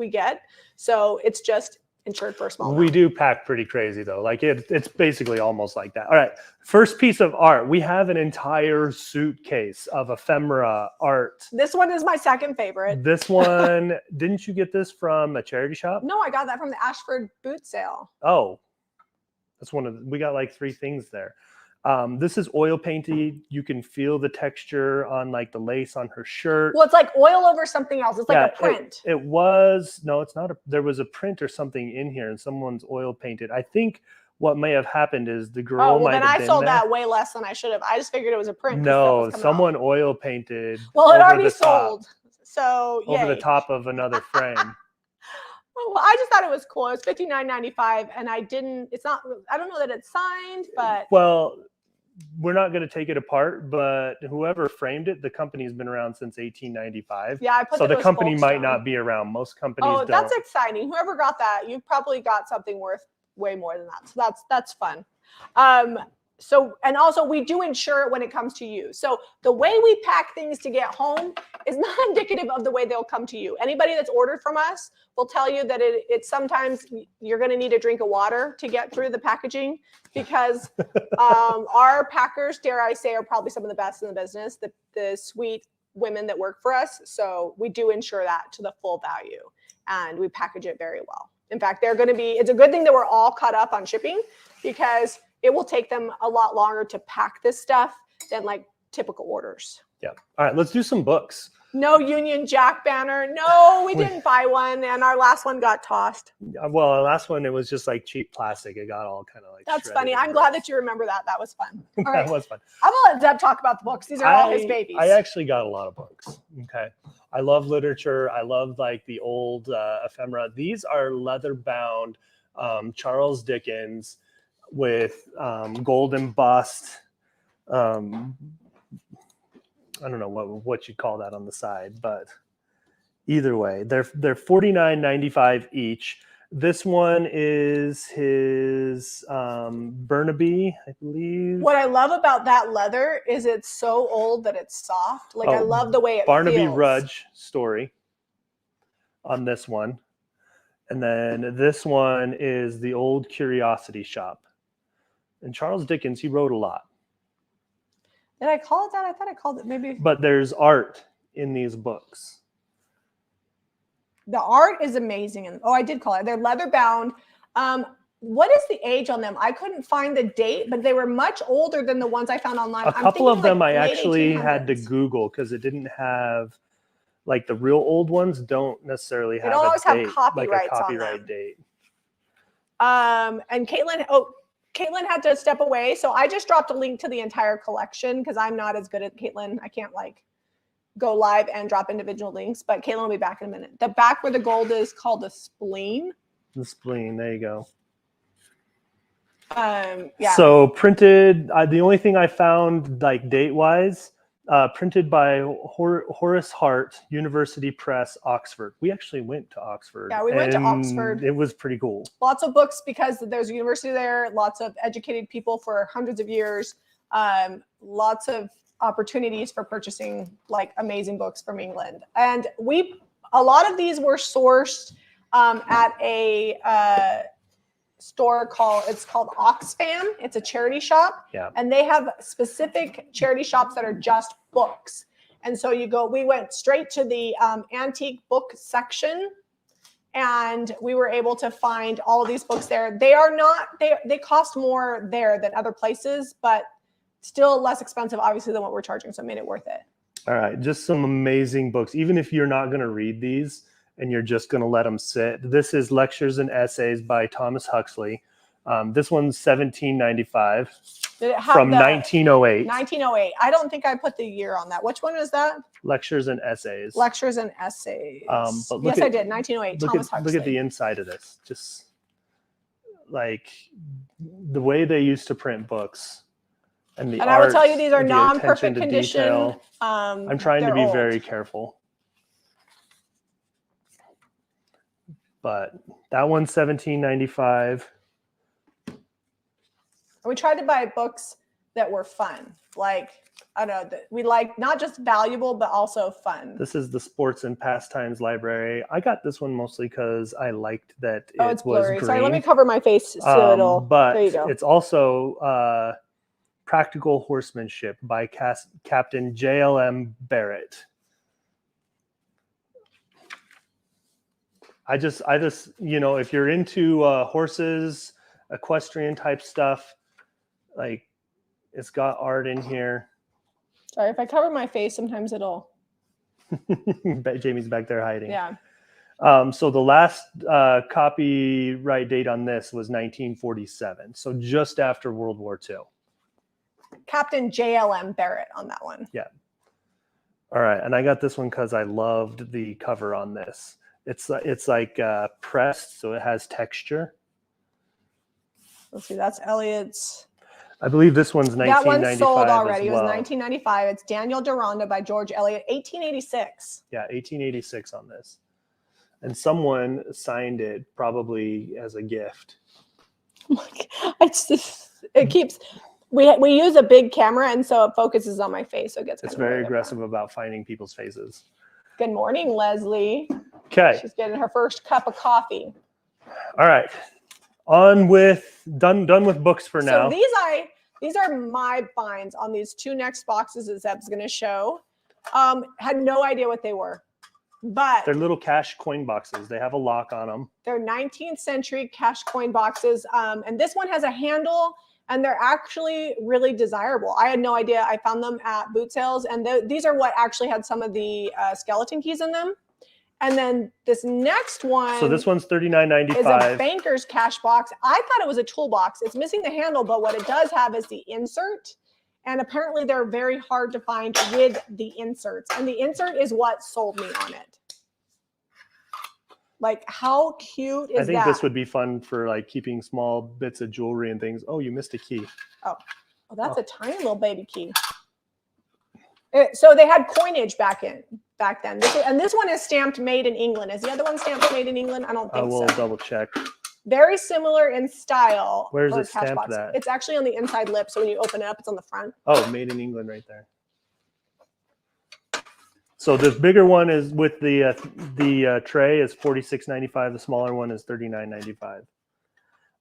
get. So it's just insured for a small amount. We do pack pretty crazy though. Like it's basically almost like that. All right, first piece of art. We have an entire suitcase of ephemera art. This one is my second favorite. This one, didn't you get this from a charity shop? No, I got that from the Ashford boot sale. Oh, that's one of we got like 3 things there. This is oil painted. You can feel the texture on like the lace on her shirt. Well, it's like oil over something else. It's like a print. It was, no, it's not. There was a print or something in here and someone's oil painted. I think what may have happened is the girl might have been I sold that way less than I should have. I just figured it was a print. No, someone oil painted. Well, it already sold. So over the top of another frame. Well, I just thought it was cool. It was $59.95 and I don't know that it's signed, but. Well, we're not going to take it apart, but whoever framed it, the company's been around since 1895. Yeah, I put so the company might not be around. Most companies don't. That's exciting. Whoever got that, you probably got something worth way more than that. So that's fun. So, and also we do insure it when it comes to you. So the way we pack things to get home is not indicative of the way they'll come to you. Anybody that's ordered from us will tell you that it's sometimes you're going to need a drink of water to get through the packaging because our packers, dare I say, are probably some of the best in the business, the sweet women that work for us. So we do insure that to the full value and we package it very well. In fact, it's a good thing that we're all caught up on shipping because it will take them a lot longer to pack this stuff than like typical orders. Yeah. All right, let's do some books. No Union Jack banner. No, we didn't buy one, and our last one got tossed. Well, the last one, it was just like cheap plastic. It got all kind of like. That's funny. I'm glad that you remember that. That was fun. All right. That was fun. I'm gonna let Zeb talk about the books. These are all his babies. I actually got a lot of books. Okay. I love literature. I love like the old ephemera. These are leather bound Charles Dickens with gold embossed. I don't know what you'd call that on the side, but either way, they're $49.95 each. This one is his Burnaby, I believe. What I love about that leather is it's so old that it's soft. Like I love the way it Barnaby feels. Rudge story on this one. And then this one is the Old Curiosity Shop. And Charles Dickens, he wrote a lot. Did I call it that? I thought I called it maybe. But there's art in these books. The art is amazing. And I did call it. They're leather bound. What is the age on them? I couldn't find the date, but they were much older than the ones I found online. A couple of them I actually had to Google because it didn't have, like the real old ones don't necessarily have always a date, have copyrights like a on them. copyright date. And Caitlin had to step away, so I just dropped a link to the entire collection because I'm not as good at Caitlin. I can't like go live and drop individual links, but Caitlin will be back in a minute. The back where the gold is called the spleen. The spleen, there you go. Yeah. So printed, the only thing I found like date-wise, printed by Horace Hart, University Press, Oxford. We actually went to Oxford. Yeah, we went to Oxford. It was pretty cool. Lots of books because there's a university there, lots of educated people for hundreds of years, lots of opportunities for purchasing like amazing books from England. And a lot of these were sourced at a store called Oxfam. It's a charity shop. Yeah. And they have specific charity shops that are just books. And so we went straight to the antique book section, and we were able to find all of these books there. They cost more there than other places, but still less expensive, obviously, than what we're charging. So it made it worth it. All right. Just some amazing books. Even if you're not going to read these and you're just going to let them sit. This is Lectures and Essays by Thomas Huxley. This one's $17.95 from 1908. 1908. I don't think I put the year on that. Which one is that? Lectures and Essays. Lectures and Essays. But yes, I did. 1908. Thomas Huxley. Look at the inside of this. Just like the way they used to print books. And I will tell you, these are non-perfect condition. I'm trying to be very careful. But that one's $17.95. We tried to buy books that were fun. Like, I don't know, that we like not just valuable, but also fun. This is the Sports and Pastimes Library. I got this one mostly because I liked that it was blurry. green. Sorry, let me cover my face so it'll. But there you go. It's also Practical Horsemanship by Captain J.L.M. Barrett. I just, if you're into horses, equestrian type stuff, like it's got art in here. Sorry, if I cover my face, sometimes it'll. Jamie's back there hiding. Yeah. So the last copyright date on this was 1947. So just after World War II. Captain J.L.M. Barrett on that one. Yeah. All right. And I got this one because I loved the cover on this. It's like pressed, so it has texture. Let's see, that's Elliot's. I believe this one's 1995. That one's sold already. Well. It was 1995. It's Daniel Deronda by George Eliot, 1886. Yeah, 1886 on this. And someone signed it probably as a gift. It keeps. We use a big camera, and so it focuses on my face, so it gets. It's very aggressive about finding people's faces. Good morning, Leslie. Okay. She's getting her first cup of coffee. All right. On with done with books for now. So these are my finds on these two next boxes that Zeb's going to show. Had no idea what they were, but they're little cash coin boxes. They have a lock on them. They're 19th century cash coin boxes, and this one has a handle and they're actually really desirable. I had no idea. I found them at boot sales, and these are what actually had some of the skeleton keys in them. And then this next one. So this one's $39.95. Is a banker's cash box. I thought it was a toolbox. It's missing the handle, but what it does have is the insert. And apparently they're very hard to find with the inserts. And the insert is what sold me on it. Like, how cute is that? I think this would be fun for like keeping small bits of jewelry and things. Oh, you missed a key. Oh, that's a tiny little baby key. So they had coinage back then. This one is stamped made in England. Is the other one stamped made in England? I don't think so. I will double check. Very similar in style. Where's it stamped at? It's actually on the inside lip. So when you open it up, it's on the front. Oh, made in England right there. So this bigger one is with the tray is $46.95. The smaller one is $39.95.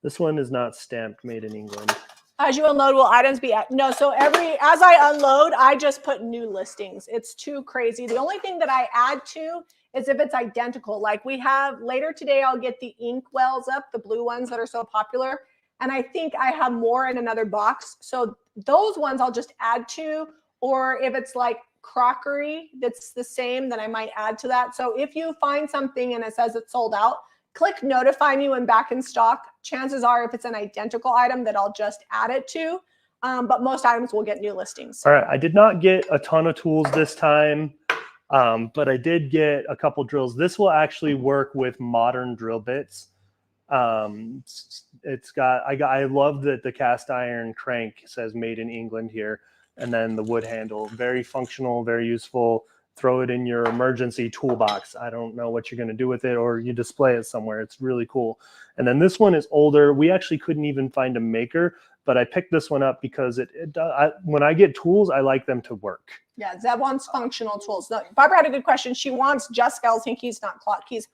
This one is not stamped made in England. As you unload, will items be no? So as I unload, I just put new listings. It's too crazy. The only thing that I add to is if it's identical. Like we have later today, I'll get the ink wells up, the blue ones that are so popular. And I think I have more in another box. So those ones I'll just add to, or if it's like crockery that's the same, then I might add to that. So if you find something and it says it's sold out, click notify me when back in stock. Chances are if it's an identical item that I'll just add it to. But most items will get new listings. All right. I did not get a ton of tools this time, but I did get a couple drills. This will actually work with modern drill bits. I love that the cast iron crank says made in England here. And then the wood handle, very functional, very useful. Throw it in your emergency toolbox. I don't know what you're going to do with it, or you display it somewhere. It's really cool. And then this one is older. We actually couldn't even find a maker, but I picked this one up because when I get tools, I like them to work. Yeah, Zeb wants functional tools. Barbara had a good question. She wants just skeleton keys, not clock keys.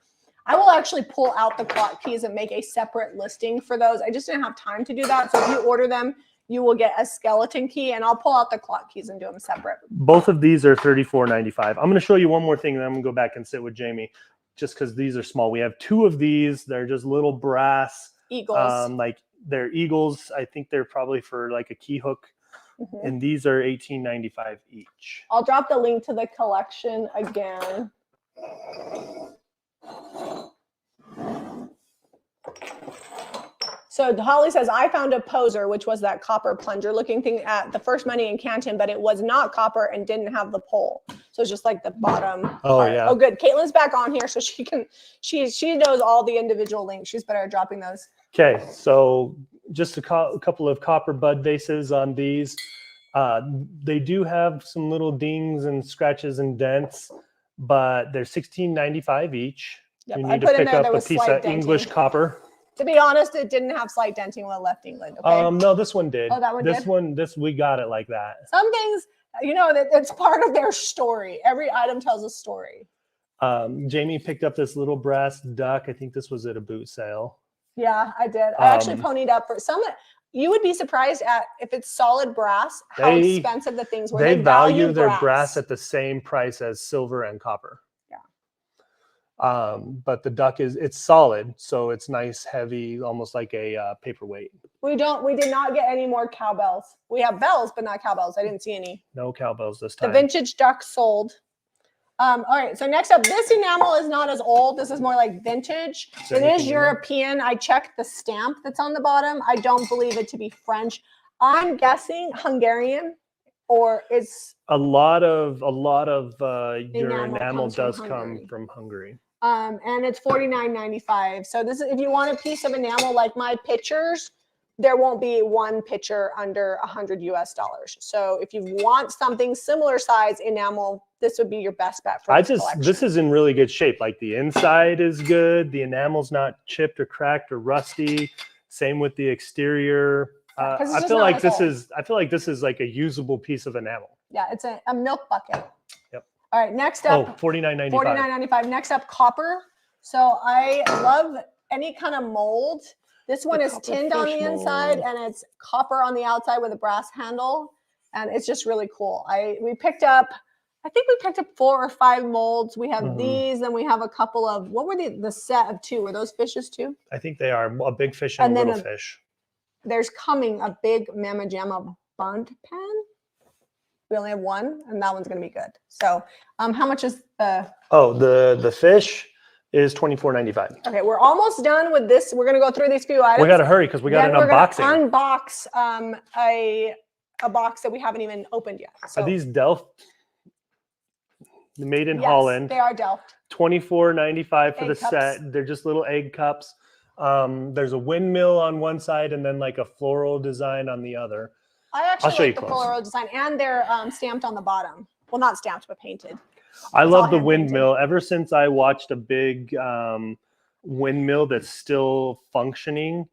I will actually pull out the clock keys and make a separate listing for those. I just didn't have time to do that. So if you order them, you will get a skeleton key, and I'll pull out the clock keys and do them separate. Both of these are $34.95. I'm going to show you one more thing, and then I'm going to go back and sit with Jamie, just because these are small. We have two of these. They're just little brass. Eagles. Like they're eagles. I think they're probably for like a key hook. Mm-hmm. And these are $18.95 each. I'll drop the link to the collection again. So Holly says, I found a poser, which was that copper plunger looking thing at the First Money in Canton, but it was not copper and didn't have the pole. So it's just like the bottom. Oh, part. yeah. Oh, good. Caitlin's back on here, so she knows all the individual links. She's better at dropping those. Okay, so just a couple of copper bud vases on these. They do have some little dings and scratches and dents, but they're $16.95 each. Yep, you need to pick up a piece of English copper. To be honest, it didn't have slight denting when it left England. Okay? No, this one did. Oh, that one did? We got it like that. Some things, it's part of their story. Every item tells a story. Jamie picked up this little brass duck. I think this was at a boot sale. Yeah, I did. I actually ponied up for some. You would be surprised at if it's solid brass, how expensive the things were. They value their brass at the same price as silver and copper. But the duck it's solid, so it's nice, heavy, almost like a paperweight. We did not get any more cowbells. We have bells, but not cowbells. I didn't see any. No cowbells this time. The vintage duck sold. All right, so next up, this enamel is not as old. This is more like vintage. It is European. I checked the stamp that's on the bottom. I don't believe it to be French. I'm guessing Hungarian, or it's a lot of your enamel does come from Hungary. And it's $49.95. So this is if you want a piece of enamel like my pictures, there won't be one picture under $100 US. So if you want something similar size enamel, this would be your best bet for this collection. This is in really good shape. Like the inside is good. The enamel's not chipped or cracked or rusty. Same with the exterior. I feel like this is like a usable piece of enamel. Yeah, it's a milk bucket. Yep. All right, next up. Oh, $49.95. $49.95. Next up, copper. So I love any kind of mold. This one is tinned on the inside and it's copper on the outside with a brass handle. And it's just really cool. I think we picked up 4 or 5 molds. We have these, then we have a couple of, what were the set of 2? Were those fishes too? I think they are, a big fish and a little fish. there's coming a big Mama Jamma Bond pen. We only have one, and that one's going to be good. So how much is the... Oh, the fish is $24.95. Okay, we're almost done with this. We're going to go through these few items. We got to hurry because we got an unboxing. Unbox a box that we haven't even opened yet. So, are these Delft? Made in Holland. They are Delft. $24.95 for Egg the cups. set. They're just little egg cups. There's a windmill on one side and then like a floral design on the other. I actually like the floral design, and they're stamped on the bottom. Well, not stamped, but painted. I love the windmill. Ever since I watched a big windmill that's still functioning,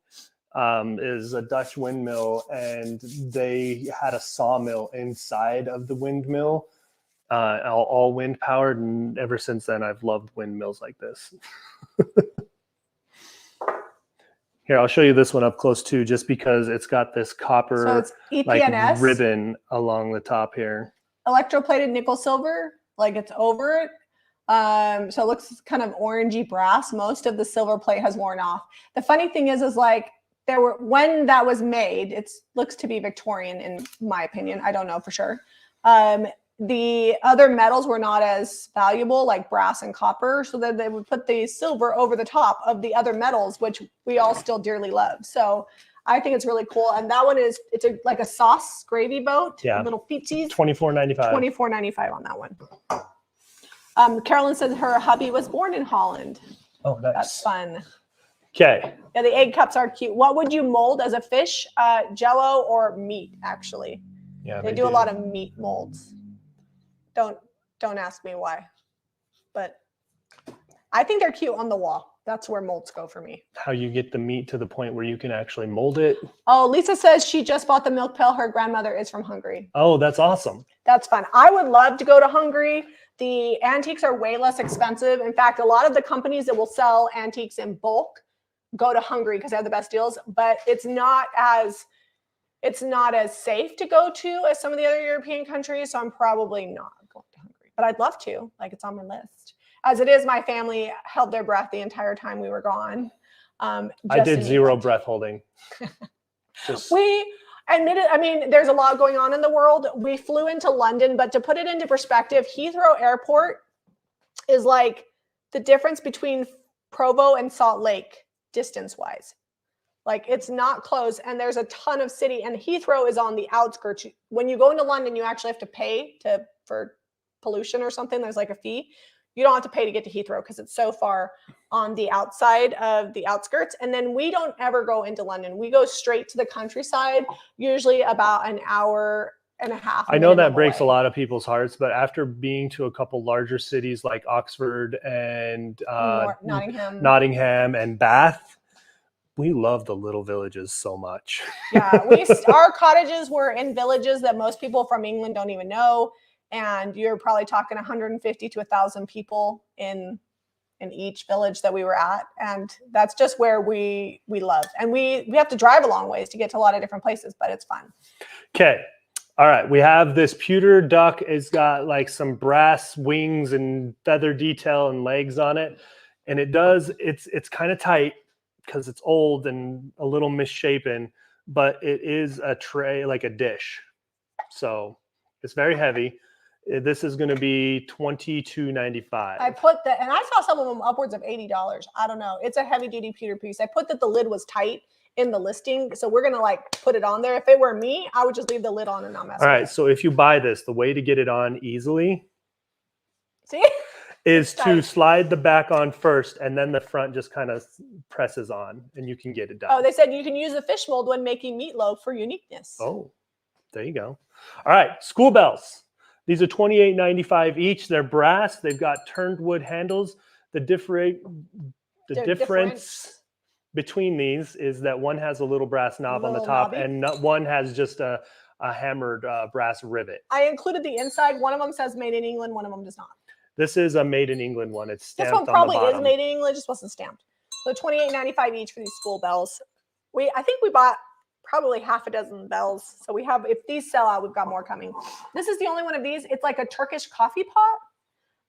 is a Dutch windmill, and they had a sawmill inside of the windmill, all wind powered. And ever since then, I've loved windmills like this. Here, I'll show you this one up close too, just because it's got this copper so it's EPNS, like ribbon along the top here. Electroplated nickel silver, like it's over it. So it looks kind of orangey brass. Most of the silver plate has worn off. The funny thing is like when that was made, it looks to be Victorian in my opinion. I don't know for sure. The other metals were not as valuable, like brass and copper, so that they would put the silver over the top of the other metals, which we all still dearly love. So I think it's really cool. And that one is, like a sauce gravy boat, little feetsies. $24.95. $24.95 on that one. Carolyn says her hubby was born in Holland. Oh, nice. That's fun. Okay. Yeah, the egg cups are cute. What would you mold as a fish? Jello or meat, actually. Yeah, they do a lot of meat molds. Don't ask me why, but I think they're cute on the wall. That's where molds go for me. How you get the meat to the point where you can actually mold it. Oh, Lisa says she just bought the milk pail. Her grandmother is from Hungary. Oh, that's awesome. That's fun. I would love to go to Hungary. The antiques are way less expensive. In fact, a lot of the companies that will sell antiques in bulk go to Hungary because they have the best deals, but it's not as safe to go to as some of the other European countries. So I'm probably not going to Hungary, but I'd love to. Like, it's on my list. As it is, my family held their breath the entire time we were gone. I did zero breath holding. We admitted, I mean, there's a lot going on in the world. We flew into London, but to put it into perspective, Heathrow Airport is like the difference between Provo and Salt Lake distance-wise. Like, it's not close, and there's a ton of city, and Heathrow is on the outskirts. When you go into London, you actually have to pay for pollution or something. There's like a fee. You don't have to pay to get to Heathrow because it's so far on the outside of the outskirts. And then we don't ever go into London. We go straight to the countryside, usually about an hour and a half. I know that breaks a lot of people's hearts, but after being to a couple larger cities like Oxford and Nottingham and Bath, we love the little villages so much. Yeah, our cottages were in villages that most people from England don't even know. And you're probably talking 150 to 1,000 people in each village that we were at. And that's just where we love. And we have to drive a long ways to get to a lot of different places, but it's fun. Okay. All right. We have this pewter duck. It's got like some brass wings and feather detail and legs on it. And it's kind of tight because it's old and a little misshapen, but it is a tray, like a dish. So it's very heavy. This is going to be $22.95. And I saw some of them upwards of $80. I don't know. It's a heavy duty pewter piece. I put that the lid was tight in the listing. So we're going to like put it on there. If it were me, I would just leave the lid on and not mess with it. All right. So if you buy this, the way to get it on easily is to slide the back on first, and then the front just kind of presses on and you can get it done. Oh, they said you can use the fish mold when making meatloaf for uniqueness. Oh, there you go. All right. School bells. These are $28.95 each. They're brass. They've got turned wood handles. The difference between these is that one has a little brass knob on the top, and one has just a hammered brass rivet. I included the inside. One of them says made in England. One of them does not. This is a made in England one. It's stamped on the bottom. This one probably is made in England, just wasn't stamped. So $28.95 each for these school bells. I think we bought probably half a dozen bells. So we have, if these sell out, we've got more coming. This is the only one of these. It's like a Turkish coffee pot.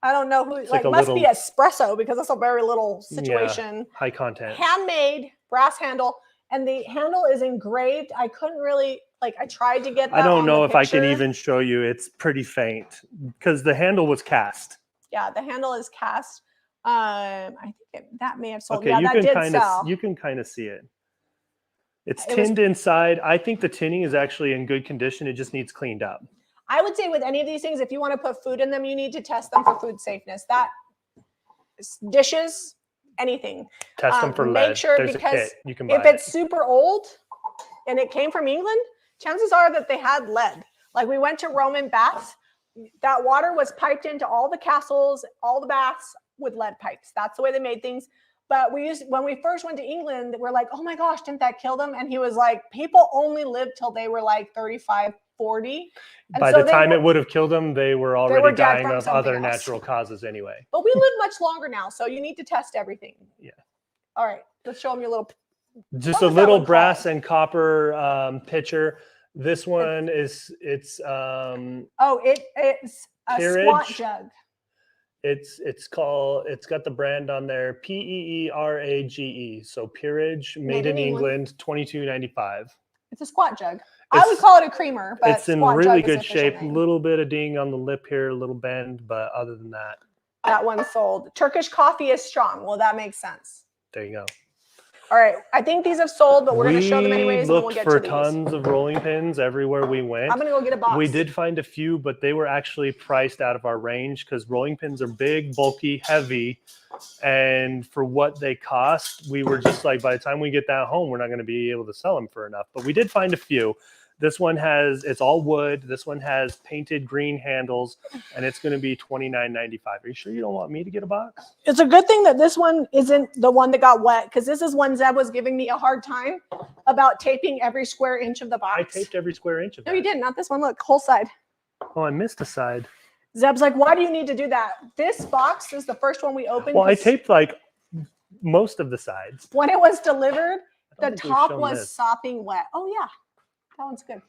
I don't know who, it must be espresso because that's a very little situation. Yeah, high content. Handmade, brass handle. and the handle is engraved. I couldn't really, like, I tried to get that I don't on know the if I can picture. even show you. It's pretty faint because the handle was cast. Yeah, the handle is cast. I think that may have sold. Okay, Yeah, you that can did kind sell. of see it. It's It was- tinned inside. I think the tinning is actually in good condition. It just needs cleaned up. I would say with any of these things, if you want to put food in them, you need to test them for food safeness. That dishes, anything. Test them for make lead. sure, There's because a kit. You can buy if it's super old and it came from England, chances are that they had lead. Like, we went to Roman baths. That water was piped into all the castles, all the baths with lead pipes. That's the way they made things. But when we first went to England, we're like, oh my gosh, didn't that kill them? And he was like, people only lived till they were like 35, 40. And By so the time it would have killed them, they were already dead dying from of something other else. natural causes anyway. But we live much longer now, so you need to test everything. Yeah. All right, let's show them your little. Just a little brass and copper pitcher. This one it's it's a peerage. squat jug. It's got the brand on there, PEERAGE. So peerage, made in England, $22.95. It's a squat jug. I would call it a creamer, but it's in really good shape. Little bit of ding on the lip here, a little bend, but other than that, that one sold. Turkish coffee is strong. Well, that makes sense. There you go. All right, I think these have sold, but we're going to show them anyways. We and looked we'll get for to these. tons of rolling pins everywhere we went. I'm going to go get a box. We did find a few, but they were actually priced out of our range because rolling pins are big, bulky, heavy. And for what they cost, we were just like, by the time we get that home, we're not going to be able to sell them for enough. But we did find a few. This one it's all wood. This one has painted green handles, and it's going to be $29.95. Are you sure you don't want me to get a box? It's a good thing that this one isn't the one that got wet, because this is one Zeb was giving me a hard time about taping every square inch of the box. I taped every square inch of that. No, you didn't. Not this one. Look, whole side. Oh, I missed a side. Zeb's like, why do you need to do that? This box is the first one we opened. Well, I taped like most of the sides. When it was delivered, the top was sopping wet. Oh, yeah. That one's good.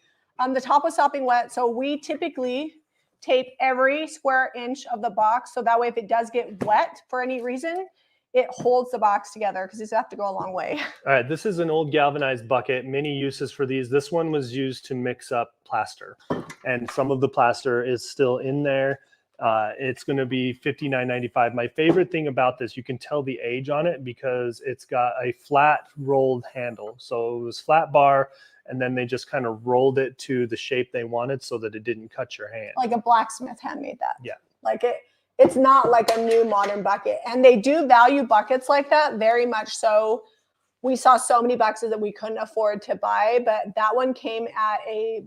The top was sopping wet. So we typically tape every square inch of the box. So that way, if it does get wet for any reason, it holds the box together, because these have to go a long way. All right, this is an old galvanized bucket. Many uses for these. This one was used to mix up plaster, and some of the plaster is still in there. It's going to be $59.95. My favorite thing about this, you can tell the age on it because it's got a flat rolled handle. So it was flat bar, and then they just kind of rolled it to the shape they wanted so that it didn't cut your hand. Like a blacksmith hand made that. Yeah. Like it's not like a new modern bucket. And they do value buckets like that, very much so. We saw so many boxes that we couldn't afford to buy, but that one came at a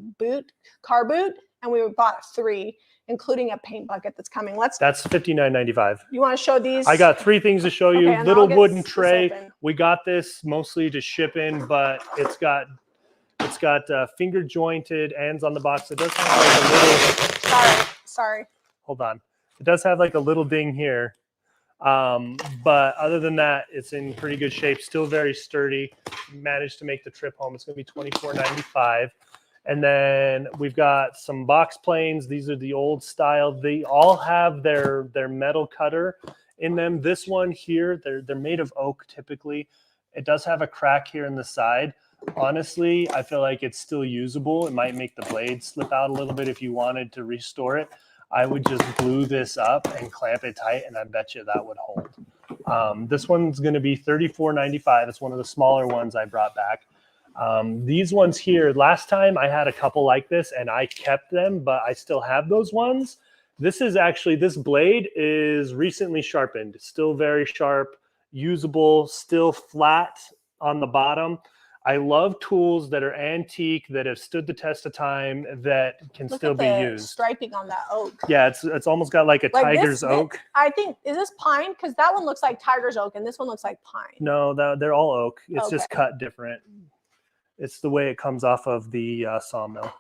car boot, and we bought 3, including a paint bucket that's coming. That's $59.95. You want to show these? I got 3 things to show you. Okay, little wooden tray. We got this mostly to ship in, but it's got finger jointed ends on the box. It does have like a little. Sorry. Hold on. It does have like a little ding here. But other than that, it's in pretty good shape. Still very sturdy. Managed to make the trip home. It's going to be $24.95. And then we've got some box planes. These are the old style. They all have their metal cutter in them. This one here, they're made of oak typically. It does have a crack here in the side. Honestly, I feel like it's still usable. It might make the blade slip out a little bit if you wanted to restore it. I would just glue this up and clamp it tight, and I bet you that would hold. This one's going to be $34.95. It's one of the smaller ones I brought back. These ones here, last time I had a couple like this, and I kept them, but I still have those ones. This blade is recently sharpened. It's still very sharp, usable, still flat on the bottom. I love tools that are antique, that have stood the test of time, that can still be used. Striping on that oak. Yeah, it's almost got like a tiger's oak. I think, is this pine? Because that one looks like tiger's oak, and this one looks like pine. No, they're all oak. It's just cut different. It's the way it comes off of the sawmill.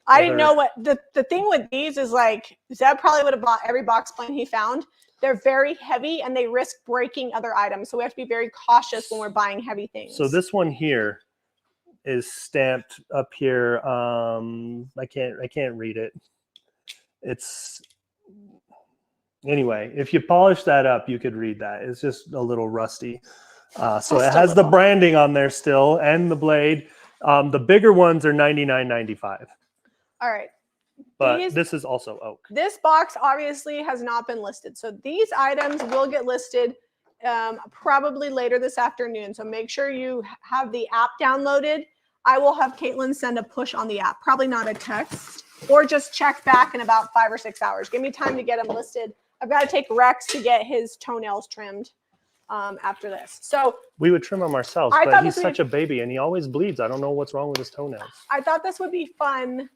I didn't know what the thing with these is. Like, Zeb probably would have bought every box plane he found. They're very heavy, and they risk breaking other items. So we have to be very cautious when we're buying heavy things. So this one here is stamped up here. I can't read it. Anyway, if you polish that up, you could read that. It's just a little rusty. So it has the branding on there still and the blade. The bigger ones are $99.95. All right. But this is also oak. This box obviously has not been listed. So these items will get listed probably later this afternoon. So make sure you have the app downloaded. I will have Caitlin send a push on the app, probably not a text, or just check back in about 5 or 6 hours. Give me time to get them listed. I've got to take Rex to get his toenails trimmed after this. So we would trim them ourselves, but he's such a baby and he always bleeds. I don't know what's wrong with his toenails. I thought this would be fun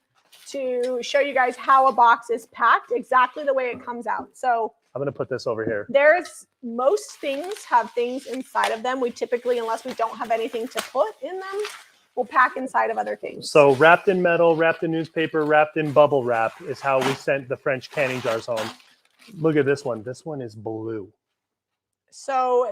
to show you guys how a box is packed exactly the way it comes out. So I'm going to put this over here. Most things have things inside of them. We typically, unless we don't have anything to put in them, we'll pack inside of other things. So wrapped in metal, wrapped in newspaper, wrapped in bubble wrap is how we sent the French canning jars home. Look at this one. This one is blue. So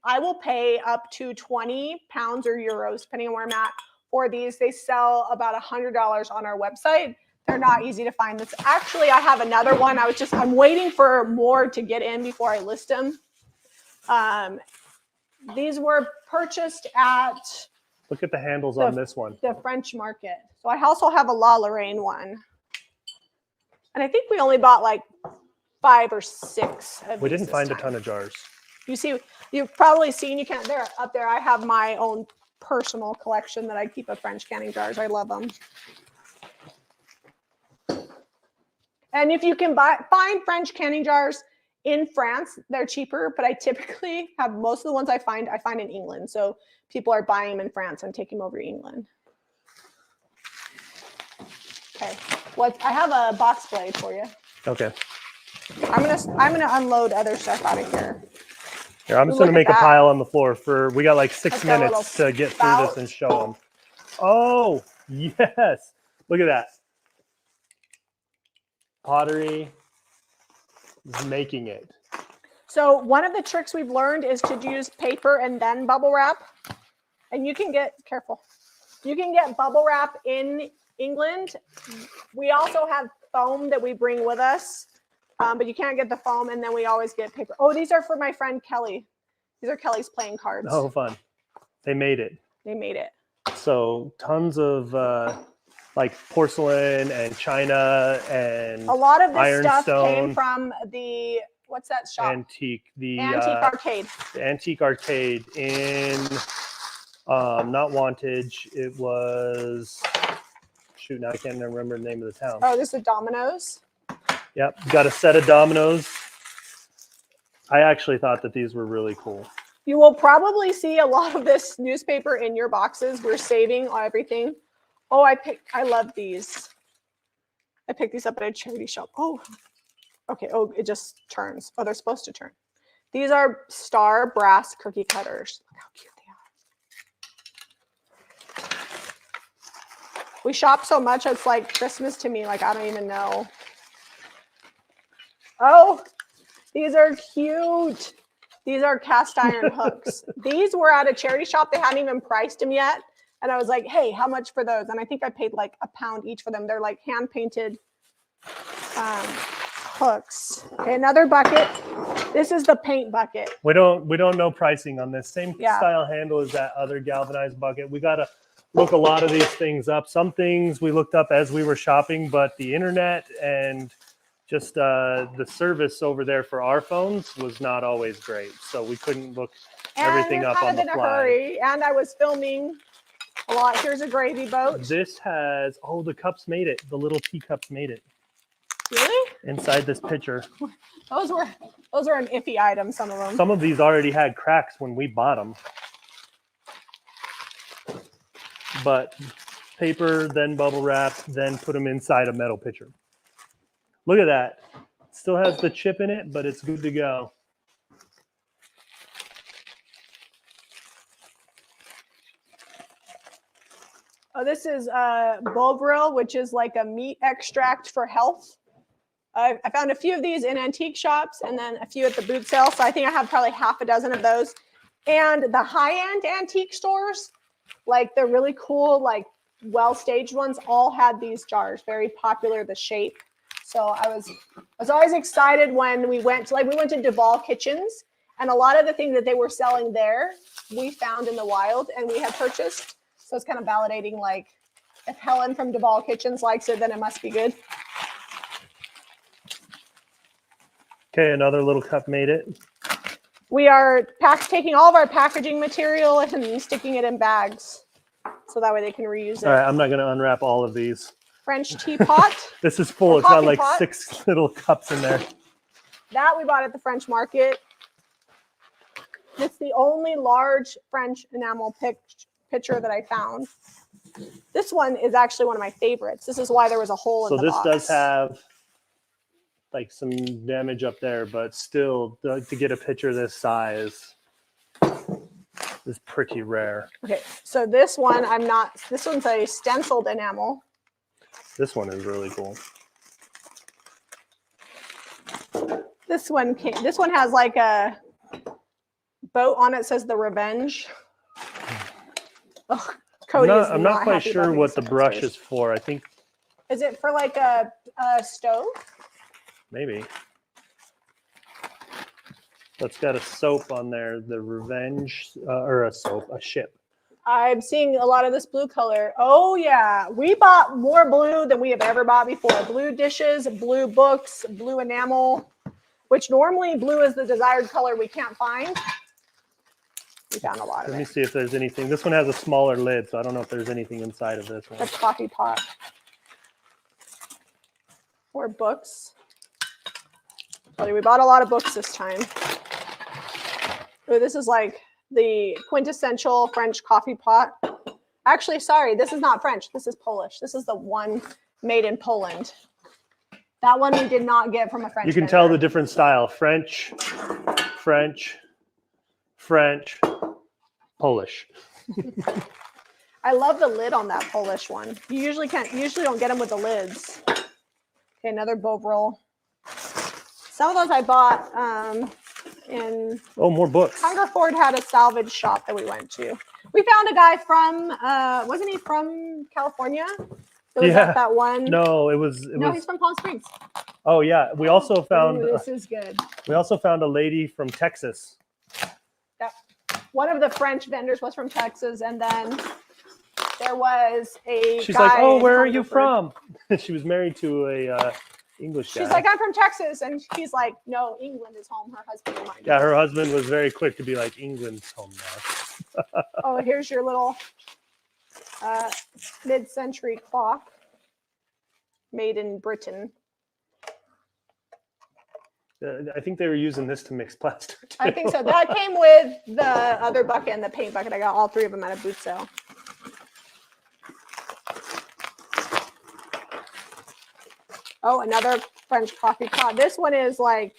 I will pay up to 20 pounds or euros, depending on where I'm at, for these. They sell about $100 on our website. They're not easy to find. Actually, I have another one. I'm waiting for more to get in before I list them. These were purchased at... Look at the handles on this one. The French market. So I also have a La Lorraine one. And I think we only bought like 5 or 6 of We didn't find a ton of jars. You see, you've probably seen, they're up there. I have my own personal collection that I keep of French canning jars. I love them. And if you can find French canning jars in France, they're cheaper, but I typically have most of the ones I find in England. So people are buying them in France and taking them over to England. Okay, I have a box blade for you. Okay. I'm gonna unload other stuff out of here. Here, I'm just gonna make a pile on the floor we got like 6 minutes to get through this and show them. Oh, yes. Look at that. Pottery is making it. So one of the tricks we've learned is to use paper and then bubble wrap. And you can get bubble wrap in England. We also have foam that we bring with us, but you can't get the foam, and then we always get paper. Oh, these are for my friend Kelly. These are Kelly's playing cards. Oh, fun. They made it. They made it. So tons of like porcelain and china and a lot of this ironstone. Stuff came from the, what's that shop? Antique. The Antique Arcade. The Antique Arcade in not Wantage. It was, shoot, now I can't remember the name of the town. Oh, this is Domino's. Yep, got a set of dominoes. I actually thought that these were really cool. You will probably see a lot of this newspaper in your boxes. We're saving everything. Oh, I love these. I picked these up at a charity shop. Oh, okay. Oh, it just turns. Oh, they're supposed to turn. These are Star brass cookie cutters. Look how cute they are. We shop so much, it's like Christmas to me. Like, I don't even know. Oh, these are cute. These are cast iron hooks. These were at a charity shop. They hadn't even priced them yet. And I was like, hey, how much for those? And I think I paid like £1 each for them. They're like hand painted hooks. Okay, another bucket. This is the paint bucket. We don't know pricing on this. Same style handle as that other galvanized bucket. We got to look a lot of these things up. Some things we looked up as we were shopping, but the internet and just the service over there for our phones was not always great. So we couldn't look everything up on the fly. Hurry, and I was filming a lot. Here's a gravy boat. This has, oh, the cups made it. The little teacups made it. Really? Inside this pitcher. Those were an iffy item, some of them. Some of these already had cracks when we bought them. But paper, then bubble wrap, then put them inside a metal pitcher. Look at that. Still has the chip in it, but it's good to go. Oh, this is Bovril, which is like a meat extract for health. I found a few of these in antique shops and then a few at the boot sale. So I think I have probably half a dozen of those. And the high-end antique stores, like the really cool, like well-staged ones, all had these jars. Very popular, the shape. So I was always excited when we went to Duval Kitchens, And a lot of the things that they were selling there, we found in the wild and we had purchased. So it's kind of validating, like, if Helen from Duval Kitchens likes it, then it must be good. Okay, another little cup made it. We are taking all of our packaging material and sticking it in bags. So that way they can reuse it. All right, I'm not going to unwrap all of these. French teapot. This is full. It's got like 6 little cups in there. That we bought at the French market. It's the only large French enamel pitcher that I found. This one is actually one of my favorites. This is why there was a hole in the box. So this does have like some damage up there, but still to get a pitcher this size is pretty rare. Okay, so this one this one's a stenciled enamel. This one is really cool. This one has like a boat on it, says the Revenge. Oh, Cody I'm not quite sure what the brush is for. I think. Is it for like a stove? Maybe. That's got a soap on there, the Revenge, or a ship. I'm seeing a lot of this blue color. Oh yeah, we bought more blue than we have ever bought before. Blue dishes, blue books, blue enamel, which normally blue is the desired color we can't find. We found a lot of it. Let me see if there's anything. This one has a smaller lid, so I don't know if there's anything inside of this one. A coffee pot. Or books. We bought a lot of books this time. Oh, this is like the quintessential French coffee pot. Actually, sorry, this is not French. This is Polish. This is the one made in Poland. That one we did not get from a French You can vendor. tell the different style. French, French, French, Polish. I love the lid on that Polish one. You usually don't get them with the lids. Okay, another Bovril. Some of those I bought in. Oh, more books. Hungerford had a salvage shop that we went to. We found a guy from, wasn't he from California? It was at that one. No, it was. No, he's from Palm Springs. Oh yeah, we also found. Ooh, this is good. We also found a lady from Texas. One of the French vendors was from Texas, and then there was a. She's guy like, "Oh, where in are you Hungerford. from?" She was married to a English guy. She's like, "I'm from Texas," and he's like, "No, England is home. Her husband and mine." Yeah, her husband was very quick to be like, "England's home now." Oh, here's your little mid-century clock made in Britain. I think they were using this to mix plaster too. I think so. That came with the other bucket and the paint bucket. I got all three of them at a boot sale. Oh, another French coffee pot. This one is like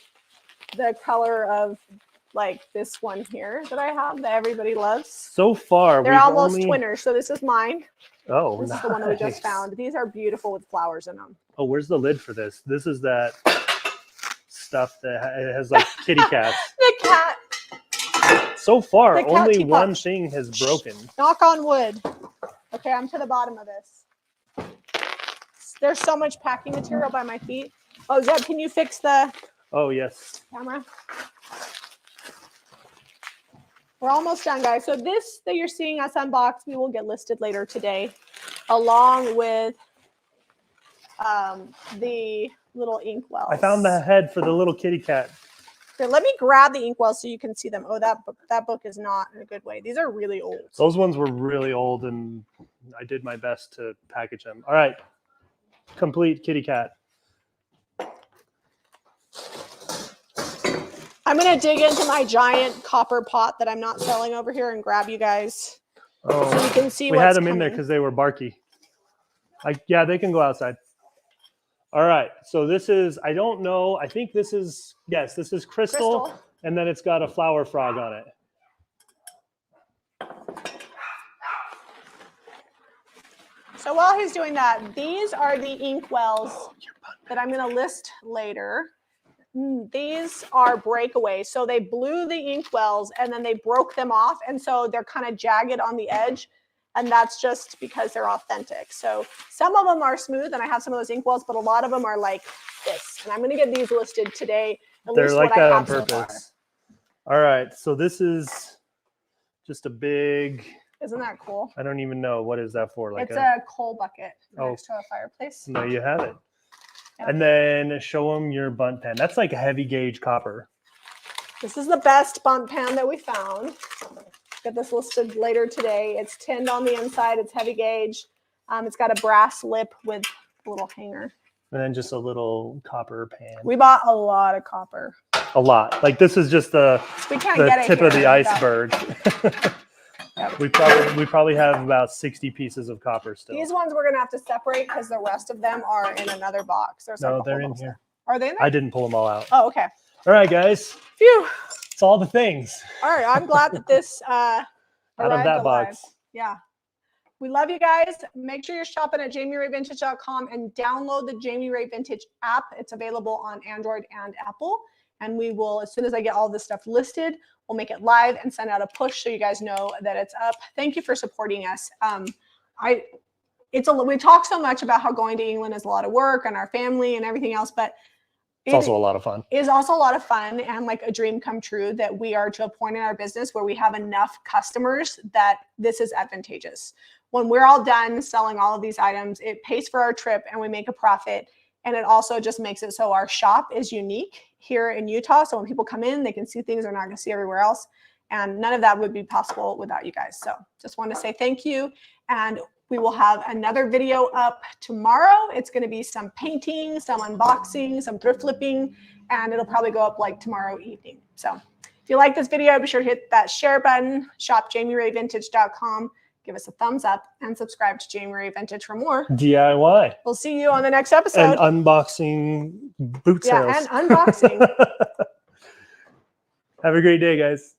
the color of like this one here that I have that everybody loves. So far, they're almost twinners. So this is mine. Oh, this is the one that we just found. These are beautiful with flowers in them. Oh, where's the lid for this? This is that stuff that it has like kitty cats. The cat. So far, The cat only teapot. one thing has broken. Knock on wood. Okay, I'm to the bottom of this. There's so much packing material by my feet. Oh, Zeb, can you fix the Oh, yes. camera? We're almost done, guys. So this that you're seeing us unbox, we will get listed later today, along with the little inkwells. I found the head for the little kitty cat. Here, let me grab the inkwells so you can see them. Oh, that book is not in a good way. These are really old. Those ones were really old, and I did my best to package them. All right. Complete kitty cat. I'm going to dig into my giant copper pot that I'm not selling over here and grab you guys Oh, so you can see we what's had them in coming. there because they were barky. Yeah, they can go outside. All right. So this is, I don't know. I think this is, yes, this is crystal. And then it's got a flower frog on it. So while he's doing that, these are the inkwells that I'm going to list later. These are breakaways. So they blew the inkwells and then they broke them off. And so they're kind of jagged on the edge. And that's just because they're authentic. So some of them are smooth and I have some of those inkwells, but a lot of them are like this. And I'm going to get these listed today. They're like that on purpose. All right, so this is just a big. Isn't that cool? I don't even know what is that for. Like It's a coal bucket next to a fireplace. There you have it. Yep. And then show them your bunt pan. That's like heavy gauge copper. This is the best bunt pan that we found. Get this listed later today. It's tinned on the inside. It's heavy gauge. It's got a brass lip with a little hanger. And then just a little copper pan. We bought a lot of copper. A lot. Like this is just the tip of the iceberg. Yep. We probably have about 60 pieces of copper still. These ones we're gonna have to separate because the rest of them are in another box. There's no, they're in here. Are they in there? I didn't pull them all out. Oh, okay. All right, guys. Phew. It's all the things. All right. I'm glad that this out of that box. Yeah. We love you guys. Make sure you're shopping at JamieRayVintage.com and download the Jamie Ray Vintage app. It's available on Android and Apple. And we will, as soon as I get all this stuff listed, we'll make it live and send out a push so you guys know that it's up. Thank you for supporting us. We talk so much about how going to England is a lot of work and our family and everything else, but it's also a lot of fun. It is also a lot of fun and like a dream come true that we are to a point in our business where we have enough customers that this is advantageous. When we're all done selling all of these items, it pays for our trip and we make a profit. And it also just makes it so our shop is unique here in Utah. So when people come in, they can see things they're not going to see everywhere else. And none of that would be possible without you guys. So just want to say thank you. And we will have another video up tomorrow. It's going to be some painting, some unboxing, some thrift flipping, and it'll probably go up like tomorrow evening. So if you like this video, be sure to hit that share button, shop JamieRayVintage.com. Give us a thumbs up and subscribe to Jamie Ray Vintage for more DIY. We'll see you on the next episode. And unboxing boot sales. Yeah, and unboxing. Have a great day, guys.